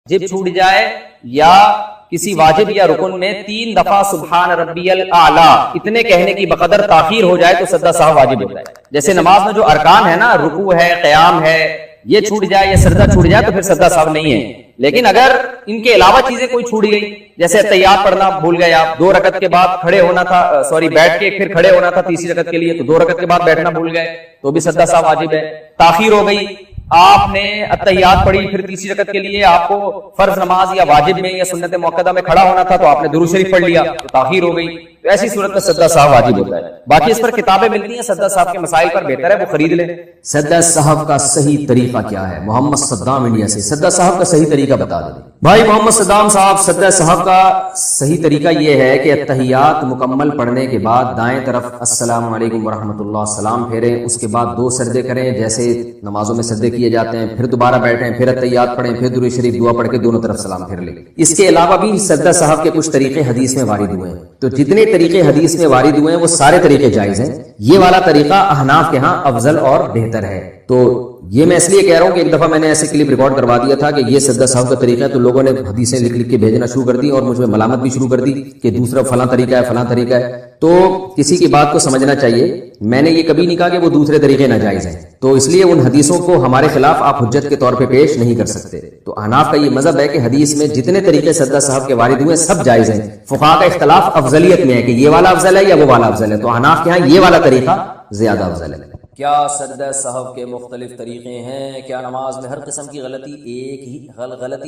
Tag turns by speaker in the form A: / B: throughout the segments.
A: واجب چھوٹ جائے یا کسی واجب یا رکن میں 3 دفعہ سبحان ربی الاعلی اتنے کہنے کی بقدر تاخیر ہو جائے تو سجدہ سہو واجب ہوتا ہے. جیسے نماز میں جو ارکان ہے نا، رکوع ہے، قیام ہے، یہ چھوٹ جائے یا سجدہ چھوٹ جائے تو پھر سجدہ سہو نہیں ہے. لیکن اگر ان کے علاوہ چیزیں کوئی چھوٹ گئی، جیسے تحیات پڑھنا بھول گئے آپ، 2 رکعت کے بعد کھڑے ہونا تھا، بیٹھ کے پھر کھڑے ہونا تھا تیسری رکعت کے لیے، تو 2 رکعت کے بعد بیٹھنا بھول گئے تو بھی سجدہ سہو واجب ہے. تاخیر ہو گئی، آپ نے التحیات پڑھی، پھر تیسری رکعت کے لیے آپ کو فرض نماز یا واجب میں یا سنت مؤکدہ میں کھڑا ہونا تھا تو آپ نے درود شریف پڑھ لیا تو تاخیر ہو گئی، تو ایسی صورت میں سجدہ سہو واجب ہوتا ہے. باقی اس پر کتابیں ملتی ہیں سجدہ سہو کے مسائل پر، بہتر ہے وہ خرید لیں.
B: سجدہ سہو کا صحیح طریقہ کیا ہے؟ محمد صدام انڈیا سے سجدہ سہو کا صحیح طریقہ بتا دیں. بھائی محمد صدام صاحب، سجدہ سہو کا صحیح طریقہ یہ ہے کہ التحیات مکمل پڑھنے کے بعد دائیں طرف السلام علیکم ورحمۃ اللہ سلام پھیریں، اس کے بعد 2 سجدے کریں جیسے نمازوں میں سجدے کیے جاتے ہیں، پھر دوبارہ بیٹھیں، پھر التحیات پڑھیں، پھر درود شریف دعا پڑھ کے دونوں طرف سلام پھیر لیں. اس کے علاوہ بھی سجدہ سہو کے کچھ طریقے حدیث میں وارد ہوئے ہیں، تو جتنے طریقے حدیث میں وارد ہوئے ہیں وہ سارے طریقے جائز ہیں. یہ والا طریقہ احناف کے ہاں افضل اور بہتر ہے. تو یہ میں اس لیے کہہ رہا ہوں کہ ایک دفعہ میں نے ایسے کلپ ریکارڈ کروا دیا تھا کہ یہ سجدہ سہو کا طریقہ ہے، تو لوگوں نے حدیثیں لکھ کے بھیجنا شروع کر دی اور مجھ میں ملامت بھی شروع کر دی کہ دوسرا فلاں طریقہ ہے فلاں طریقہ ہے. تو کسی کی بات کو سمجھنا چاہیے، میں نے یہ کبھی نہیں کہا کہ وہ دوسرے طریقے ناجائز ہیں، تو اس لیے ان حدیثوں کو ہمارے خلاف آپ حجت کے طور پہ پیش نہیں کر سکتے. تو احناف کا یہ مذہب ہے کہ حدیث میں جتنے طریقے سجدہ سہو کے وارد ہوئے سب جائز ہیں. فقہاء کا اختلاف افضلیت میں ہے کہ یہ والا افضل ہے یا وہ والا افضل ہے، تو احناف کے ہاں یہ والا طریقہ زیادہ افضل ہے.
C: کیا سجدہ سہو کے مختلف طریقے ہیں؟ کیا نماز میں ہر قسم کی غلطی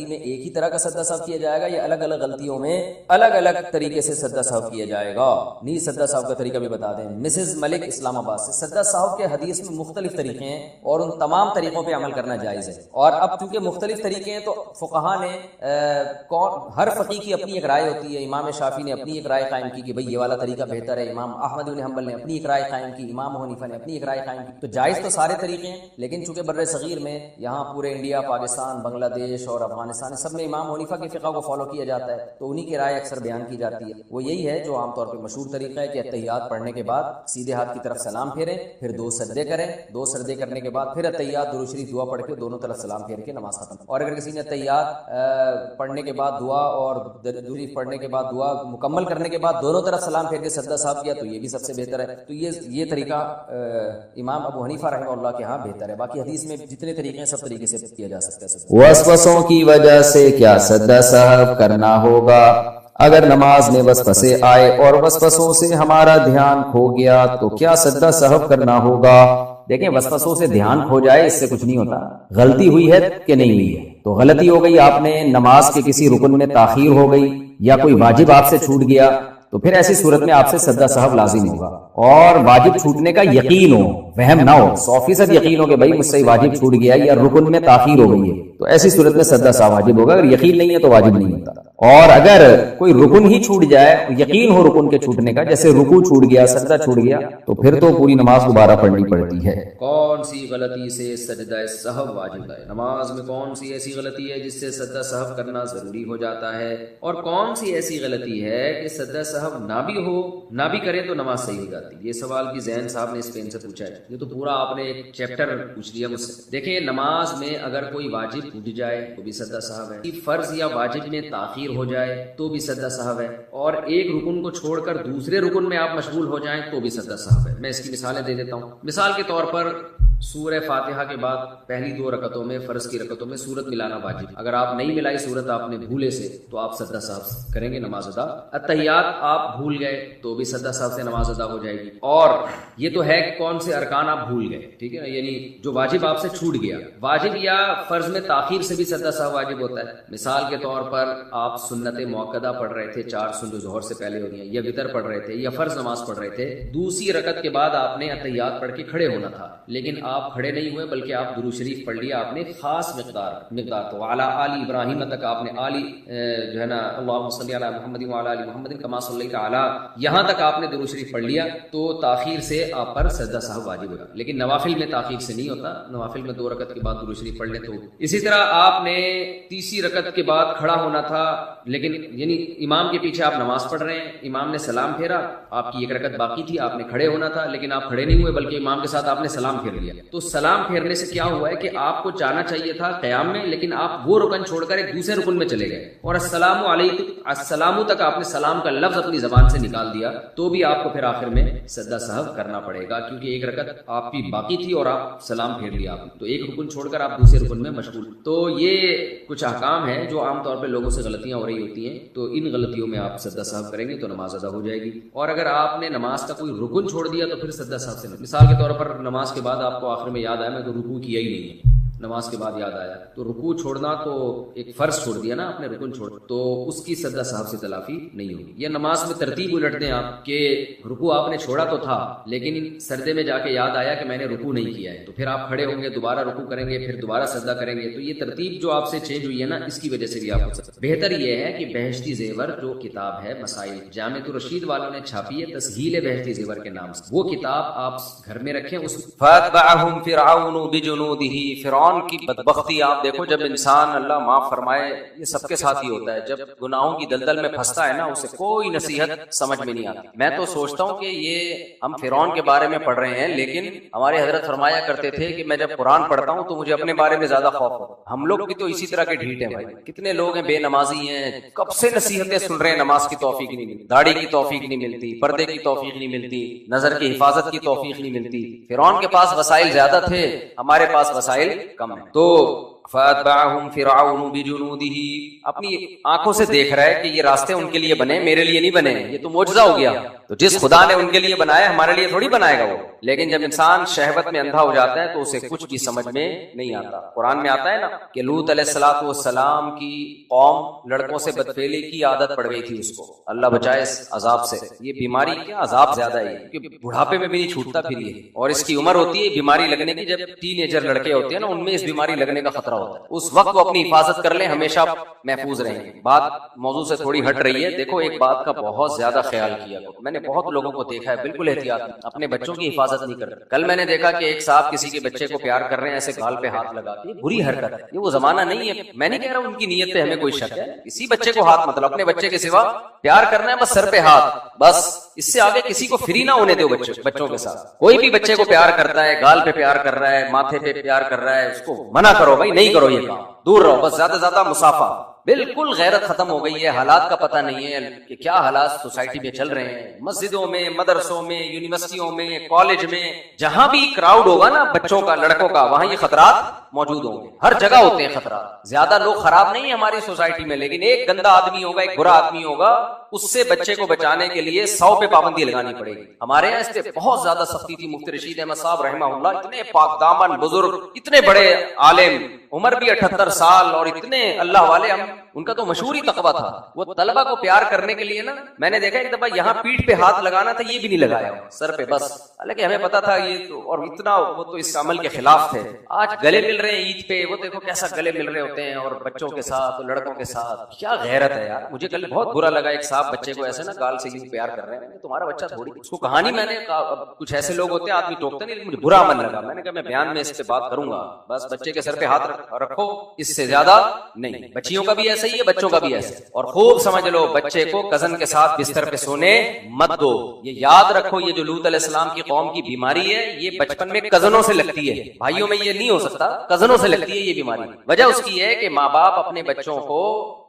C: میں ایک ہی طرح کا سجدہ سہو کیا جائے گا یا الگ الگ غلطیوں میں الگ الگ طریقے سے سجدہ سہو کیا جائے گا؟ نہیں، سجدہ سہو کا طریقہ بھی بتا دیں. مسز ملک اسلام آباد سے، سجدہ سہو کے حدیث میں مختلف طریقے ہیں اور ان تمام طریقوں پہ عمل کرنا جائز ہے. اور اب چونکہ مختلف طریقے ہیں تو فقہاء نے ہر فقیہ کی اپنی ایک رائے ہوتی ہے. امام شافعی نے اپنی ایک رائے قائم کی کہ بھئی یہ والا طریقہ بہتر ہے، امام احمد بن حنبل نے اپنی ایک رائے قائم کی، امام ابو حنیفہ نے اپنی ایک رائے قائم کی. تو جائز تو سارے طریقے ہیں، لیکن چونکہ بر صغیر میں یہاں پورے انڈیا، پاکستان، بنگلہ دیش اور افغانستان سب میں امام حنیفہ کی فقہ کو فالو کیا جاتا ہے، تو انہی کی رائے اکثر بیان کی جاتی ہے. وہ یہی ہے جو عام طور پہ مشہور طریقہ ہے کہ التحیات پڑھنے کے بعد سیدھے ہاتھ کی طرف سلام پھیریں، پھر 2 سجدے کریں، 2 سجدے کرنے کے بعد پھر التحیات درود شریف دعا پڑھ کے دونوں طرف سلام پھیر کے نماز ختم. اور اگر کسی نے التحیات پڑھنے کے بعد دعا اور درود شریف پڑھنے کے بعد دعا مکمل کرنے کے بعد دونوں طرف سلام پھیر کے سجدہ سہو کیا تو یہ بھی سب سے بہتر ہے. تو یہ طریقہ امام ابو حنیفہ رحمہ اللہ کے ہاں بہتر ہے. باقی حدیث میں جتنے طریقے ہیں سب طریقے سے کیا جا سکتا ہے.
A: وسوسوں کی وجہ سے کیا سجدہ سہو کرنا ہوگا؟ اگر نماز میں وسوسے آئے اور وسوسوں سے ہمارا دھیان کھو گیا تو کیا سجدہ سہو کرنا ہوگا؟ دیکھیں، وسوسوں سے دھیان کھو جائے اس سے کچھ نہیں ہوتا. غلطی ہوئی ہے کہ نہیں ہوئی ہے، تو غلطی ہو گئی، آپ نے نماز کے کسی رکن میں تاخیر ہو گئی یا کوئی واجب آپ سے چھوٹ گیا تو پھر ایسی صورت میں آپ سے سجدہ سہو لازم ہوگا. اور واجب چھوٹنے کا یقین ہو، وہم نہ ہو، 100% یقین ہو کہ بھائی مجھ سے واجب چھوٹ گیا یا رکن میں تاخیر ہو گئی ہے تو ایسی صورت میں سجدہ سہو واجب ہوگا. اگر یقین نہیں ہے تو واجب نہیں ہوتا. اور اگر کوئی رکن ہی چھوٹ جائے، یقین ہو رکن کے چھوٹنے کا، جیسے رکوع چھوٹ گیا، سجدہ چھوٹ گیا، تو پھر تو پوری نماز دوبارہ پڑھنی پڑتی ہے.
C: کون سی غلطی سے سجدہ سہو واجب ہے؟ نماز میں کون سی ایسی غلطی ہے جس سے سجدہ سہو کرنا ضروری ہو جاتا ہے، اور کون سی ایسی غلطی ہے کہ سجدہ سہو نہ بھی ہو، نہ بھی کرے تو نماز صحیح ہو جاتی؟ یہ سوال بھی ذہن صاحب نے اسپین سے پوچھا ہے. یہ تو پورا آپ نے ایک چیپٹر پوچھ لیا مجھ سے. دیکھیں، نماز میں اگر کوئی واجب ٹوٹ جائے تو بھی سجدہ سہو ہے، فرض یا واجب میں تاخیر ہو جائے تو بھی سجدہ سہو ہے، اور ایک رکن کو چھوڑ کر دوسرے رکن میں آپ مشغول ہو جائیں تو بھی سجدہ سہو ہے. میں اس کی مثالیں دے دیتا ہوں. مثال کے طور پر سورہ فاتحہ کے بعد پہلی 2 رکعتوں میں، فرض کی رکعتوں میں سورت ملانا واجب. اگر آپ نہیں ملائی سورت آپ نے بھولے سے تو آپ سجدہ سہو کریں گے، نماز ادا. التحیات آپ بھول گئے تو بھی سجدہ سہو سے نماز ادا ہو جائے گی. اور یہ تو ہے کہ کون سے ارکان آپ بھول گئے، ٹھیک ہے نا، یعنی جو واجب آپ سے چھوٹ گیا. واجب یا فرض میں تاخیر سے بھی سجدہ سہو واجب ہوتا ہے. مثال کے طور پر آپ سنت مؤکدہ پڑھ رہے تھے، 4 سنت ظہر سے پہلے ہو گئی، یا وتر پڑھ رہے تھے، یا فرض نماز پڑھ رہے تھے. دوسری رکعت کے بعد آپ نے التحیات پڑھ کے کھڑے ہونا تھا، لیکن آپ کھڑے نہیں ہوئے بلکہ آپ درود شریف پڑھ لیا. آپ نے خاص مقدار تو اعلی آل ابراہیم تک آپ نے آلی جو ہے نا اللہم صلی علی محمد وعلی آل محمد کما صلیت علی، یہاں تک آپ نے درود شریف پڑھ لیا تو تاخیر سے آپ پر سجدہ سہو واجب ہوگا. لیکن نوافل میں تاخیر سے نہیں ہوتا، نوافل میں 2 رکعت کے بعد درود شریف پڑھ لیں تو. اسی طرح آپ نے تیسری رکعت کے بعد کھڑا ہونا تھا، لیکن یعنی امام کے پیچھے آپ نماز پڑھ رہے ہیں، امام نے سلام پھیرا، آپ کی 1 رکعت باقی تھی، آپ نے کھڑے ہونا تھا لیکن آپ کھڑے نہیں ہوئے بلکہ امام کے ساتھ آپ نے سلام پھیر لیا. تو سلام پھیرنے سے کیا ہوا ہے کہ آپ کو جانا چاہیے تھا قیام میں، لیکن آپ وہ رکن چھوڑ کر ایک دوسرے رکن میں چلے گئے، اور السلام علیکم، السلام تک آپ نے سلام کا لفظ اپنی زبان سے نکال دیا، تو بھی آپ کو پھر آخر میں سجدہ سہو کرنا پڑے گا، کیونکہ ایک رکعت آپ کی باقی تھی اور آپ سلام پھیر لیا آپ نے، تو ایک رکن چھوڑ کر آپ دوسرے رکن میں مشغول۔ تو یہ کچھ احکام ہیں جو عام طور پہ لوگوں سے غلطیاں ہو رہی ہوتی ہیں، تو ان غلطیوں میں آپ سجدہ سہو کریں گے تو نماز ادا ہو جائے گی۔ اور اگر آپ نے نماز کا کوئی رکن چھوڑ دیا تو پھر سجدہ سہو سے نہیں۔ مثال کے طور پر نماز کے بعد آپ کو آخر میں یاد آیا میں تو رکوع کیا ہی نہیں ہے، نماز کے بعد یاد آیا، تو رکوع چھوڑنا تو ایک فرض چھوڑ دیا نا آپ نے، رکن چھوڑ، تو اس کی سجدہ سہو سے تلافی نہیں ہوگی۔ یا نماز میں ترتیب الٹ دیں آپ کہ رکوع آپ نے چھوڑا تو تھا، لیکن سجدے میں جا کے یاد آیا کہ میں نے رکوع نہیں کیا ہے، تو پھر آپ کھڑے ہوں گے، دوبارہ رکوع کریں گے، پھر دوبارہ سجدہ کریں گے، تو یہ ترتیب جو آپ سے چینج ہوئی ہے نا، اس کی وجہ سے بھی آپ کو بہتر یہ ہے کہ بہشتی زیور جو کتاب ہے مسائل جامع الرشید والوں نے چھاپی ہے تسہیل بہشتی زیور کے نام سے، وہ کتاب آپ گھر میں رکھیں۔ اس
B: فَأَتْبَعَهُمْ فِرْعَوْنُ بِجُنُودِهِ، فرعون کی بدبختی آپ دیکھو، جب انسان اللہ معاف فرمائے، یہ سب کے ساتھ ہی ہوتا ہے، جب گناہوں کی دلدل میں پھنستا ہے نا، اسے کوئی نصیحت سمجھ میں نہیں آتی۔ میں تو سوچتا ہوں کہ یہ ہم فرعون کے بارے میں پڑھ رہے ہیں، لیکن ہمارے حضرت فرمایا کرتے تھے کہ میں جب قرآن پڑھتا ہوں تو مجھے اپنے بارے میں زیادہ خوف ہوتا ہے۔ ہم لوگ بھی تو اسی طرح کے ڈھیٹ ہیں بھائی، کتنے لوگ ہیں بے نمازی ہیں، کب سے نصیحتیں سن رہے ہیں، نماز کی توفیق نہیں ملتی، داڑھی کی توفیق نہیں ملتی، پردے کی توفیق نہیں ملتی، نظر کی حفاظت کی توفیق نہیں ملتی۔ فرعون کے پاس وسائل زیادہ تھے، ہمارے پاس وسائل کم ہیں۔ تو فَأَتْبَعَهُمْ فِرْعَوْنُ بِجُنُودِهِ، اپنی آنکھوں سے دیکھ رہا ہے کہ یہ راستے ان کے لیے بنے، میرے لیے نہیں بنے، یہ تو معجزہ ہو گیا، تو جس خدا نے ان کے لیے بنایا ہمارے لیے تھوڑی بنائے گا وہ۔ لیکن جب انسان شہوت میں اندھا ہو جاتا ہے تو اسے کچھ بھی سمجھ میں نہیں آتا۔ قرآن میں آتا ہے نا کہ لوط علیہ السلام کی قوم لڑکوں سے بدفعلی کی عادت پڑ گئی تھی اس کو، اللہ بچائے اس عذاب سے۔ یہ بیماری کیا عذاب زیادہ ہے، کیونکہ بڑھاپے میں بھی نہیں چھوٹتا پھر یہ، اور اس کی عمر ہوتی ہے بیماری لگنے کی، جب ٹین ایجر لڑکے ہوتے ہیں نا ان میں اس بیماری لگنے کا خطرہ ہوتا ہے، اس وقت وہ اپنی حفاظت کر لیں، ہمیشہ محفوظ رہیں گے۔ بات موضوع سے تھوڑی ہٹ رہی ہے، دیکھو ایک بات کا بہت زیادہ خیال کیا کرو، میں نے بہت لوگوں کو دیکھا ہے بالکل احتیاط اپنے بچوں کی حفاظت نہیں کرتے۔ کل میں نے دیکھا کہ ایک صاحب کسی کے بچے کو پیار کر رہے ہیں، ایسے گال پہ ہاتھ لگا کے، بری حرکت ہے، یہ وہ زمانہ نہیں ہے۔ میں نہیں کہہ رہا ہوں ان کی نیت پہ ہمیں کوئی شک ہے، کسی بچے کو ہاتھ مت لاؤ، اپنے بچے کے سوا پیار کرنا ہے بس سر پہ ہاتھ، بس اس سے آگے کسی کو فری نہ ہونے دو بچوں کے ساتھ۔ کوئی بھی بچے کو پیار کرتا ہے، گال پہ پیار کر رہا ہے، ماتھے پہ پیار کر رہا ہے، اس کو منع کرو بھائی، نہیں کرو یہ کام، دور رہو، بس زیادہ سے زیادہ مسافہ۔ بالکل غیرت ختم ہو گئی ہے، حالات کا پتہ نہیں ہے کہ کیا حالات سوسائٹی میں چل رہے ہیں، مسجدوں میں، مدرسوں میں، یونیورسٹیوں میں، کالج میں، جہاں بھی کراؤڈ ہوگا نا بچوں کا، لڑکوں کا، وہاں یہ خطرات موجود ہوں گے، ہر جگہ ہوتے ہیں خطرات۔ زیادہ لوگ خراب نہیں ہیں ہماری سوسائٹی میں، لیکن ایک گندا آدمی ہوگا، ایک برا آدمی ہوگا، اس سے بچے کو بچانے کے لیے 100 پہ پابندی لگانی پڑے گی۔ ہمارے یہاں اس پہ بہت زیادہ سختی تھی، مفتی رشید احمد صاحب رحمہ اللہ، اتنے پاک دامن بزرگ، اتنے بڑے عالم، عمر بھی 78 سال، اور اتنے اللہ والے، ہم ان کا تو مشہور ہی تقویٰ تھا، وہ طلبہ کو پیار کرنے کے لیے نا، میں نے دیکھا ایک دفعہ یہاں پیٹھ پہ ہاتھ لگانا تھا، یہ بھی نہیں لگایا، سر پہ بس، حالانکہ ہمیں پتا تھا یہ تو، اور اتنا وہ تو اس عمل کے خلاف تھے۔ آج گلے مل رہے ہیں عید پہ، وہ دیکھو کیسا گلے مل رہے ہوتے ہیں، اور بچوں کے ساتھ، لڑکوں کے ساتھ، کیا غیرت ہے یار۔ مجھے کل بہت برا لگا، ایک صاحب بچے کو ایسے نا گال سے یوں پیار کر رہے ہیں، تمہارا بچہ تھوڑی، اس کو کہانی میں نے کچھ ایسے لوگ ہوتے ہیں آدمی ٹوکتے نہیں، لیکن مجھے برا عمل لگا، میں نے کہا میں بیان میں اس پہ بات کروں گا، بس بچے کے سر پہ ہاتھ رکھو، اس سے زیادہ نہیں۔ بچیوں کا بھی ایسا ہی ہے، بچوں کا بھی ایسا ہے، اور خوب سمجھ لو بچے کو کزن کے ساتھ بستر پہ سونے مت دو۔ یہ یاد رکھو، یہ جو لوط علیہ السلام کی قوم کی بیماری ہے، یہ بچپن میں کزنوں سے لگتی ہے، بھائیوں میں یہ نہیں ہو سکتا، کزنوں سے لگتی ہے یہ بیماری۔ وجہ اس کی ہے کہ ماں باپ اپنے بچوں کو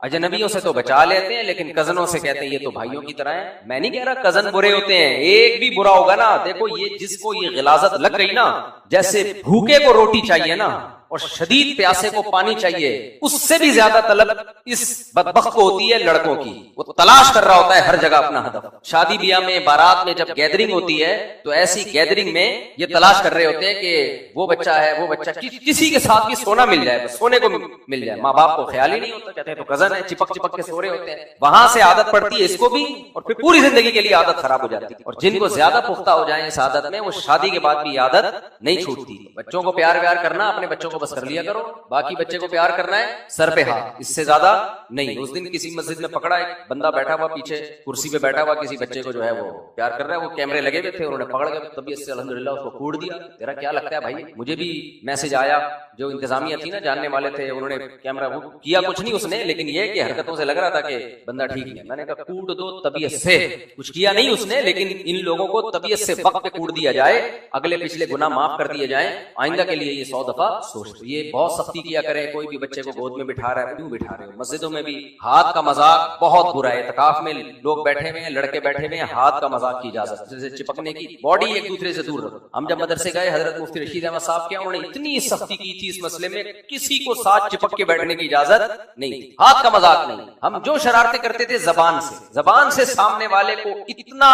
B: اجنبیوں سے تو بچا لیتے ہیں، لیکن کزنوں سے کہتے ہیں یہ تو بھائیوں کی طرح ہیں۔ میں نہیں کہہ رہا کزن برے ہوتے ہیں، ایک بھی برا ہوگا نا، دیکھو یہ جس کو یہ غلاظت لگ گئی نا، جیسے بھوکے کو روٹی چاہیے نا، اور شدید پیاسے کو پانی چاہیے، اس سے بھی زیادہ طلب اس بدبخت کو ہوتی ہے لڑکوں کی۔ وہ تلاش کر رہا ہوتا ہے ہر جگہ اپنا ہدف۔ شادی بیاہ میں، بارات میں جب گیدرنگ ہوتی ہے تو ایسی گیدرنگ میں یہ تلاش کر رہے ہوتے ہیں کہ وہ بچہ ہے، وہ بچہ کسی کے ساتھ بھی سونا مل جائے، بس سونے کو مل جائے۔ ماں باپ کو خیال ہی نہیں ہوتا، کہتے ہیں تو کزن ہے، چپک چپک کے سو رہے ہوتے ہیں۔ وہاں سے عادت پڑتی ہے اس کو بھی، اور پھر پوری زندگی کے لیے عادت خراب ہو جاتی ہے۔ اور جن کو زیادہ پختہ ہو جائیں اس عادت میں، وہ شادی کے بعد بھی عادت نہیں چھوٹتی۔ بچوں کو پیار کرنا، اپنے بچوں کو بس کر لیا کرو، باقی بچے کو پیار کرنا ہے سر پہ ہاتھ، اس سے زیادہ نہیں۔ اس دن کسی مسجد میں پکڑا، ایک بندہ بیٹھا ہوا پیچھے کرسی پہ بیٹھا ہوا، کسی بچے کو جو ہے وہ پیار کر رہا ہے، وہ کیمرے لگے ہوئے تھے، انہوں نے پکڑ کے طبیعت سے الحمدللہ اس کو کوڑ دیا۔ تیرا کیا لگتا ہے بھائی؟ مجھے بھی میسج آیا، جو انتظامیہ تھی نا، جاننے والے تھے، انہوں نے کیمرہ وہ کیا کچھ نہیں اس نے، لیکن
C: یہ کہ حرکتوں سے لگ رہا تھا کہ بندہ ٹھیک نہیں ہے. میں نے کہا کوٹ دو طبیعت سے. کچھ کیا نہیں اس نے, لیکن ان لوگوں کو طبیعت سے وقت پہ کوٹ دیا جائے, اگلے پچھلے گناہ معاف کر دیے جائیں. آئندہ کے لیے یہ 100 دفعہ سوچ. یہ بہت سختی کیا کریں. کوئی بھی بچے کو گود میں بٹھا رہا ہے, کیوں بٹھا رہے ہو؟ مسجدوں میں بھی ہاتھ کا مذاق بہت برا ہے. اعتکاف میں لوگ بیٹھے ہوئے ہیں, لڑکے بیٹھے ہوئے ہیں, ہاتھ کا مذاق کی اجازت, جیسے چپکنے کی, باڈی ایک دوسرے سے دور رکھو. ہم جب مدرسے گئے, حضرت مفتی رشید احمد صاحب کیا, انہوں نے اتنی سختی کی تھی اس مسئلے میں, کسی کو ساتھ چپک کے بیٹھنے کی اجازت نہیں تھی. ہاتھ کا مذاق نہیں. ہم جو شرارتیں کرتے تھے زبان سے سامنے والے کو اتنا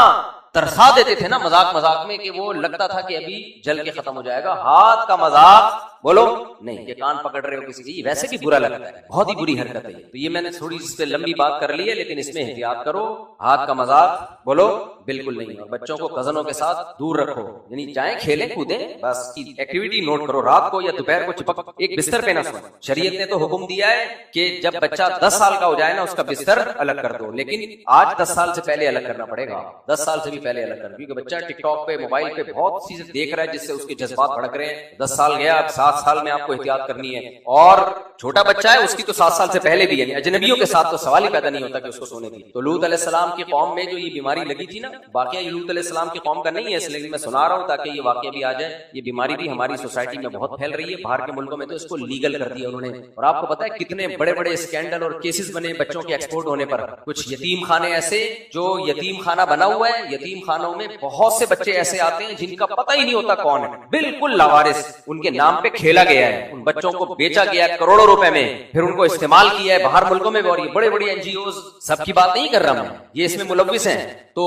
C: ترسا دیتے تھے نا مذاق میں, کہ وہ لگتا تھا کہ ابھی جل کے ختم ہو جائے گا. ہاتھ کا مذاق بولو نہیں, کہ کان پکڑ رہے ہو کسی کی, ویسے بھی برا لگتا ہے, بہت ہی بری حرکت ہے. تو یہ میں نے تھوڑی اس پہ لمبی بات کر لی ہے, لیکن اس میں احتیاط کرو. ہاتھ کا مذاق بولو بالکل نہیں. اور بچوں کو کزنوں کے ساتھ دور رکھو, یعنی چاہے کھیلیں کودیں, بس ایکٹیویٹی نوٹ کرو. رات کو یا دوپہر کو چپک ایک بستر پہ نہ سوئیں. شریعت نے تو حکم دیا ہے کہ جب بچہ 10 سال کا ہو جائے نا, اس کا بستر الگ کر دو, لیکن آج 10 سال سے پہلے الگ کرنا پڑے گا. 10 سال سے بھی پہلے الگ کرنا, کیونکہ بچہ ٹک ٹاک پہ, موبائل پہ بہت چیزیں دیکھ رہا ہے جس سے اس کے جذبات بھڑک رہے ہیں. 10 سال گیا, اب 7 سال میں آپ کو احتیاط کرنی ہے. اور چھوٹا بچہ ہے, اس کی تو 7 سال سے پہلے بھی ہے. اجنبیوں کے ساتھ تو سوال ہی پیدا نہیں ہوتا کہ اس کو سونے دی. تو لوط علیہ السلام کی قوم میں جو یہ بیماری لگی تھی نا, واقعہ یہ لوط علیہ السلام کی قوم کا نہیں ہے, اس لیے میں سنا رہا ہوں تاکہ یہ واقعہ بھی آ جائے. یہ بیماری بھی ہماری سوسائٹی میں بہت پھیل رہی ہے. باہر کے ملکوں میں تو اس کو لیگل کر دیا انہوں نے. اور آپ کو پتا ہے کتنے بڑے بڑے اسکینڈل اور کیسز بنے بچوں کے ایکسپورٹ ہونے پر. کچھ یتیم خانے ایسے جو یتیم خانہ بنا ہوا ہے, یتیم خانوں میں بہت سے بچے ایسے آتے ہیں جن کا پتہ ہی نہیں ہوتا کون ہے, بالکل لاوارث, ان کے نام پہ کھیلا گیا ہے, ان بچوں کو بیچا گیا ہے کروڑوں روپے میں, پھر ان کو استعمال کیا ہے باہر ملکوں میں. اور یہ بڑے بڑے NGOs, سب کی بات نہیں کر رہا ہوں, یہ اس میں ملوث ہیں. تو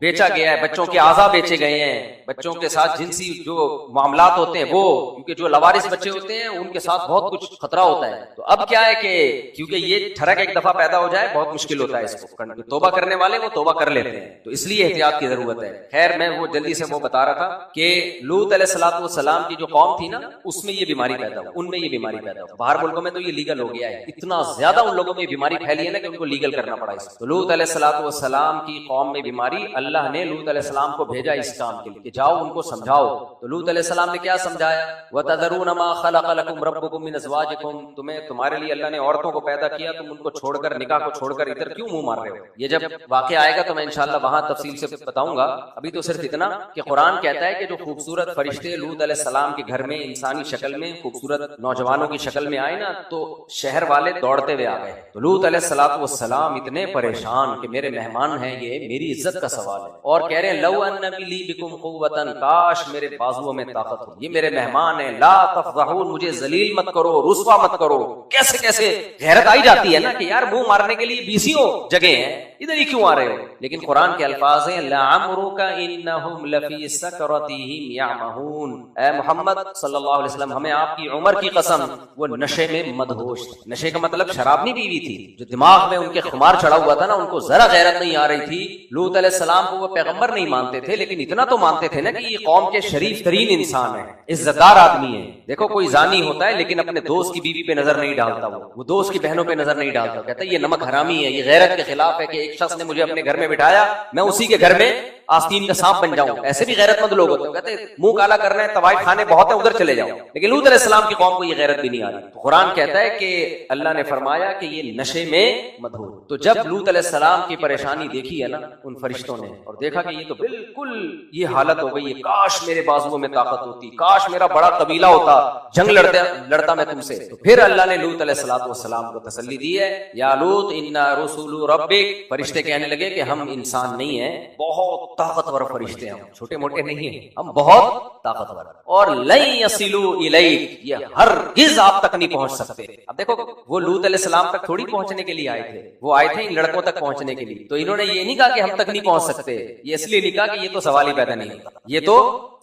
C: بیچا گیا ہے, بچوں کے اعضاء بیچے گئے ہیں, بچوں کے ساتھ جنسی جو معاملات ہوتے ہیں وہ, کیونکہ جو لوارث بچے ہوتے ہیں ان کے ساتھ بہت کچھ خطرہ ہوتا ہے. تو اب کیا ہے کہ کیونکہ یہ ٹھڑک ایک دفعہ پیدا ہو جائے بہت مشکل ہوتا ہے اس کو. توبہ کرنے والے وہ توبہ کر لیتے ہیں, تو اس لیے احتیاط کی ضرورت ہے. خیر میں وہ جلدی سے وہ بتا رہا تھا کہ لوط علیہ الصلوۃ والسلام کی جو قوم تھی نا, اس میں یہ بیماری پیدا ہو, ان میں یہ بیماری پیدا ہو. باہر ملکوں میں تو یہ لیگل ہو گیا ہے, اتنا زیادہ ان لوگوں میں بیماری پھیلی ہے نا کہ ان کو لیگل کرنا پڑا. اس تو لوط علیہ الصلوۃ والسلام کی قوم میں بیماری, اللہ نے لوط علیہ السلام کو بھیجا اس کام کے لیے کہ جاؤ ان کو سمجھاؤ. تو لوط علیہ السلام نے کیا سمجھایا, وَتَذَرُونَ مَا خَلَقَ لَكُمْ رَبُّكُم مِّنْ أَزْوَاجِكُمْ, تمہارے لیے اللہ نے عورتوں کو پیدا کیا, تم ان کو چھوڑ کر, نکاح کو چھوڑ کر ادھر کیوں منہ مار رہے ہو. یہ جب واقعہ آئے گا تو میں انشاءاللہ وہاں تفصیل سے بتاؤں گا. ابھی تو صرف اتنا کہ قرآن کہتا ہے کہ جو خوبصورت فرشتے لوط علیہ السلام کے گھر میں انسانی شکل میں, خوبصورت نوجوانوں کی شکل میں آئے نا, تو شہر والے دوڑتے ہوئے آ گئے. تو لوط علیہ الصلوۃ والسلام اتنے پریشان کہ میرے مہمان ہیں, یہ میری عزت کا سوال ہے, اور کہہ رہے ہیں لو ان لی بکم قوۃ, کاش میرے بازوؤں میں طاقت ہو, یہ میرے مہمان ہیں. لا تفضحون, مجھے ذلیل مت کرو, رسوا مت کرو. کیسے کیسے غیرت آئی جاتی ہے نا کہ یار منہ مارنے کے لیے 20 جگہ ہیں, ادھر ہی کیوں آ رہے ہو. لیکن قرآن کے الفاظ ہیں لعمرک انہم لفی سکرتہم یعمہون. اے محمد صلی اللہ علیہ وسلم, ہمیں آپ کی عمر کی قسم, وہ نشے میں مدہوش. نشے کا مطلب شراب نہیں پیوی تھی, جو دماغ میں ان کے خمار چڑھا ہوا تھا نا, ان کو ذرا غیرت نہیں آ رہی تھی. لوط علیہ السلام کو وہ پیغمبر نہیں مانتے تھے, لیکن اتنا تو مانتے تھے نا کہ یہ قوم کے شریف ترین انسان ہے, عزت دار آدمی ہے. دیکھو کوئی زانی ہوتا ہے لیکن اپنے دوست کی بیوی پہ نظر نہیں ڈالتا, وہ دوست کی بہنوں پہ نظر نہیں ڈالتا, کہتا ہے یہ نمک حرامی ہے, یہ غیرت کے خلاف ہے کہ ایک شخص نے مجھے اپنے گھر میں بٹھایا, میں اسی کے گھر میں آستین کا سانپ بن جاؤں. ایسے بھی غیرت مند لوگ ہوتے ہیں, کہتے ہیں منہ کالا کرنا ہے, طوائف خانے بہت ہیں, ادھر چلے جاؤ. لیکن لوط علیہ السلام کی قوم کو یہ غیرت بھی نہیں آ رہی. تو قرآن کہتا ہے کہ اللہ نے فرمایا کہ یہ نشے میں مدہوش. تو جب لوط علیہ السلام کی پریشانی دیکھی ہے نا ان فرشتوں نے, اور دیکھا کہ یہ تو بالکل یہ حالت ہو گئی ہے, کاش میرے بازوؤں میں طاقت ہوتی, کاش میرا بڑا قبیلہ ہوتا, جنگ لڑتا میں تم سے. تو پھر اللہ نے لوط علیہ الصلوۃ والسلام کو تسلی دی ہے, یا لوط انا رسول ربک. فرشتے کہنے لگے کہ ہم انسان نہیں ہیں, بہت طاقتور فرشتے ہیں, ہم چھوٹے موٹے نہیں ہیں, ہم بہت طاقتور, اور لن یصلوا الیک, یہ ہرگز آپ تک نہیں پہنچ سکتے. اب دیکھو وہ لوط علیہ السلام تک تھوڑی پہنچنے کے لیے آئے تھے, وہ آئے تھے ان لڑکوں تک پہنچنے کے لیے. تو انہوں نے یہ نہیں کہا کہ ہم تک نہیں پہنچ سکتے, یہ اس لیے نہیں کہا کہ یہ تو سوال ہی پیدا نہیں ہوتا, یہ تو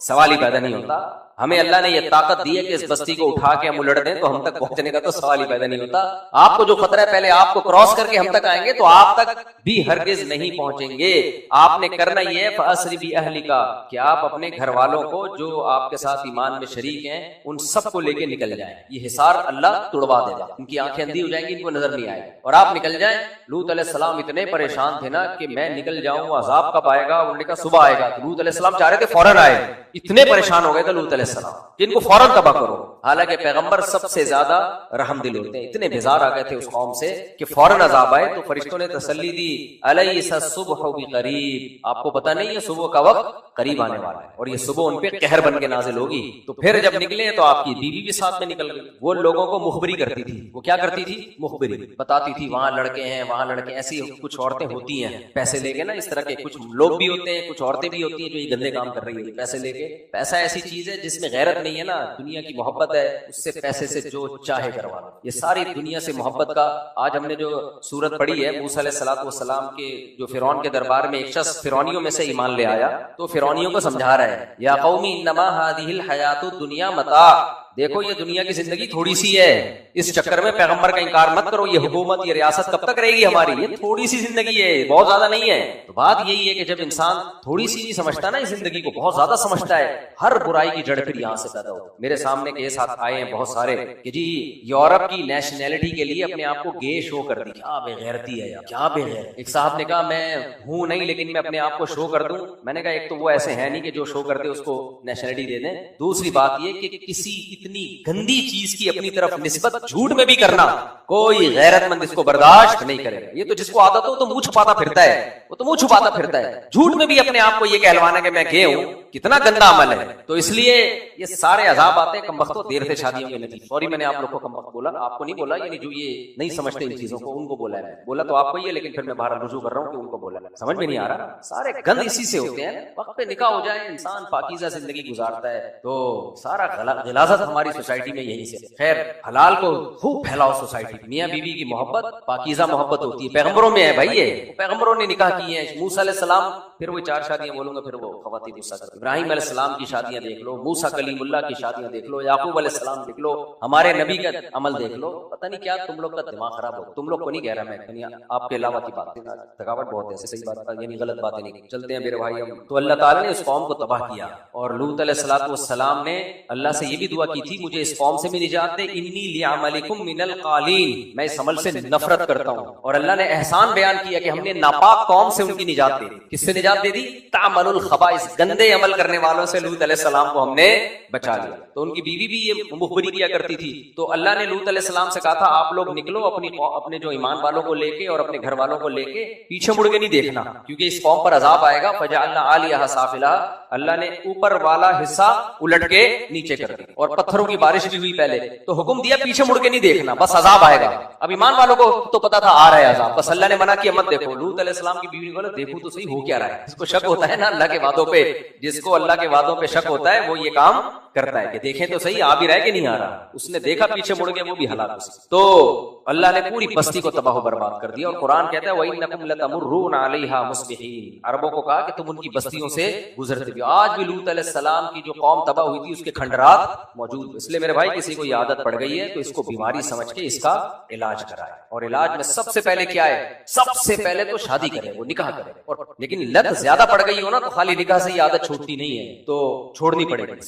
C: سوال ہی پیدا نہیں ہوتا. ہمیں اللہ نے یہ طاقت دی ہے کہ اس بستی کو اٹھا کے ہم الٹ دیں, تو ہم تک پہنچنے کا تو سوال ہی پیدا نہیں ہوتا. آپ کو جو خطرہ ہے پہلے آپ کو کراس کر کے ہم تک آئیں گے, تو آپ تک بھی ہرگز نہیں پہنچیں گے. آپ نے کرنا یہ ہے فَأَسْرِ بِأَهْلِكَ, کہ آپ اپنے گھر والوں کو جو آپ کے ساتھ ایمان میں شریک ہیں ان سب کو لے کے نکل جائیں. یہ حصار اللہ توڑوا دے گا, ان کی آنکھیں اندھی ہو جائیں گی, ان کو نظر نہیں آئے گا, اور آپ نکل جائیں. لوط علیہ السلام اتنے پریشان تھے نا کہ میں نکل جاؤں, عذاب کب آئے گا, انہوں نے کہا صبح آئے گا. تو لوط علیہ السلام چاہ رہے تھے فوراً آئے, اتنے پریشان ہو گئے تھے لوط علیہ السلام کہ ان کو فوراً تباہ کرو. حالانکہ پیغمبر سب سے زیادہ رحم دل ہوتے ہیں. اتنے بیزار آ گئے تھے اس قوم سے کہ فوراً عذاب آئے تو فرشتوں نے تسلی دی الیس الصبح بقریب، آپ کو پتہ نہیں ہے صبح کا وقت قریب آنے والا ہے اور یہ صبح ان پہ قہر بن کے نازل ہوگی. تو پھر جب نکلے تو آپ کی بیوی بھی ساتھ میں نکل گئی. وہ لوگوں کو مخبری کرتی تھی. وہ کیا کرتی تھی؟ مخبری بتاتی تھی وہاں لڑکے ہیں، وہاں لڑکے. ایسی کچھ عورتیں ہوتی ہیں پیسے لے کے نا، اس طرح کے کچھ لوگ بھی ہوتے ہیں، کچھ عورتیں بھی ہوتی ہیں جو یہ گندے کام کر رہی ہیں پیسے لے کے. پیسہ ایسی چیز ہے جس میں غیرت نہیں ہے نا، دنیا کی محبت ہے، اس سے پیسے سے جو چاہے کروا لو. یہ ساری دنیا سے محبت کا. آج ہم نے جو سورت پڑھی ہے موسیٰ علیہ الصلوۃ والسلام کے جو فرعون کے دربار میں ایک شخص فرعونیوں میں سے ایمان لے آیا تو فرعونیوں کو سمجھا رہا ہے یا قومی انما هذه الحیات الدنیا متاع، دیکھو یہ دنیا کی زندگی تھوڑی سی ہے، اس چکر میں پیغمبر کا انکار مت کرو. یہ حکومت، یہ ریاست کب تک رہے گی ہماری؟ یہ تھوڑی سی زندگی ہے، بہت زیادہ نہیں ہے. تو بات یہی ہے کہ جب انسان تھوڑی سی نہیں سمجھتا نا اس زندگی کو، بہت زیادہ سمجھتا ہے، ہر برائی کی جڑ پھر یہاں سے پیدا ہو. میرے سامنے کیس آئے ہیں بہت سارے کہ جی یورپ کی نیشنلٹی کے لیے اپنے آپ کو گے شو کر دی. کیا بے غیرتی ہے یار، کیا بے غیر. ایک صاحب نے کہا میں ہوں نہیں لیکن میں اپنے آپ کو شو کر دوں. میں نے کہا ایک تو وہ ایسے ہے نہیں کہ جو شو کر دے اس کو نیشنلٹی دے دیں. دوسری بات یہ کہ کسی اتنی گندی چیز کی اپنی طرف نسبت جھوٹ میں بھی کرنا کوئی غیرت مند اس کو برداشت نہیں کرے گا. یہ تو جس کو عادت ہو تو منہ چھپاتا پھرتا ہے، وہ تو منہ چھپاتا پھرتا ہے. جھوٹ میں بھی اپنے آپ کو یہ کہلوانا کہ میں گے ہوں، کتنا گندا عمل ہے. تو اس لیے یہ سارے عذاب آتے ہیں کم وقت دیر سے شادیوں کے نتیجے. سوری میں نے آپ لوگ کو کم وقت بولا، آپ کو نہیں بولا، یعنی جو یہ نہیں سمجھتے ان چیزوں کو ان کو بولا ہے. بولا تو آپ کو یہ، لیکن پھر میں باہر رجوع کر رہا ہوں کہ ان کو بولا ہے. سمجھ میں نہیں آ رہا. سارے گند اسی سے ہوتے ہیں. وقت پہ نکاح ہو جائے، انسان پاکیزہ زندگی گزارتا ہے تو سارا غلاظت ہماری سوسائٹی میں یہی سے. خیر حلال کو خوب پھیلاؤ سوسائٹی. میاں بیوی کی محبت پاکیزہ محبت ہوتی ہے، پیغمبروں میں ہے بھائی. یہ پیغمبروں نے نکاح کیے ہیں. موسیٰ علیہ السلام، پھر وہ 4 شادیاں بولوں گا پھر وہ خواتین غصہ کریں. ابراہیم علیہ السلام کی شادیاں دیکھ لو، موسیٰ کلیم اللہ کی شادیاں دیکھ لو، یعقوب علیہ السلام دیکھ لو، ہمارے نبی کا عمل دیکھ لو. پتہ نہیں کیا تم لوگ کا دماغ خراب ہو. تم لوگ کو نہیں کہہ رہا میں، آپ کے علاوہ کی باتیں تھکاوٹ بہت ہے. صحیح بات یعنی غلط باتیں نہیں. چلتے ہیں میرے بھائی ہم. تو اللہ تعالیٰ نے اس قوم کو تباہ کیا اور لوط علیہ الصلوۃ والسلام نے اللہ سے یہ بھی دعا کی تھی مجھے اس قوم سے بھی نجات دے. انی لعملکم من القالین، میں اس عمل سے نفرت کرتا ہوں. اور اللہ نے احسان بیان کیا کہ ہم نے ناپاک قوم سے ان کی نجات دے دی. کس سے نجات دے دی؟ تعمل الخبائث، گندے عمل کرنے والوں سے لوط علیہ السلام کو ہم نے بچا لیا. تو ان کی بیوی بھی یہ مخبری کیا کرتی تھی. تو اللہ نے لوط علیہ السلام سے کہا تھا آپ لوگ نکلو اپنے جو ایمان والوں کو لے کے اور اپنے گھر والوں کو لے کے، پیچھے مڑ کے نہیں دیکھنا کیونکہ اس قوم پر عذاب آئے گا. فجعلنا عالیہا سافلہا، اللہ نے اوپر والا حصہ الٹ کے نیچے کر دیا اور پتھروں کی بارش بھی ہوئی پہلے. تو حکم دیا پیچھے مڑ کے نہیں دیکھنا، بس عذاب آئے گا. اب ایمان والوں کو تو پتا تھا آ رہا ہے عذاب، بس اللہ نے منع کیا مت دیکھو. لوط علیہ السلام کی بیوی نے بولا دیکھو تو صحیح ہو کیا رہا ہے. اس کو شک ہوتا ہے نا اللہ کے وعدوں پہ. جس کو اللہ کے وعدوں پہ شک ہوتا ہے وہ یہ کام کرتا ہے کہ دیکھیں تو صحیح آ بھی رہا ہے کہ نہیں آ رہا. اس نے دیکھا پیچھے مڑ کے، وہ بھی ہلاک ہو سکتا. تو اللہ نے پوری بستی کو تباہ و برباد کر دیا. اور قرآن کہتا ہے وَإِنَّكُمْ لَتَمُرُّونَ عَلَيْهَا مُصْبِحِينَ، عربوں کو کہا کہ تم ان کی بستیوں سے گزرتے بھی. آج بھی لوط علیہ السلام کی جو قوم تباہ ہوئی تھی اس کے کھنڈرات موجود. اس لیے میرے بھائی کسی کو یہ عادت پڑ گئی ہے تو اس کو بیماری سمجھ کے اس کا علاج کرائے. اور علاج میں سب سے پہلے کیا ہے؟ سب سے پہلے تو شادی کرے، وہ نکاح کرے. اور لیکن لت زیادہ پڑ گئی ہو نا تو خالی نکاح سے یہ عادت چھوٹتی نہیں ہے، تو چھوڑنی پڑے گی.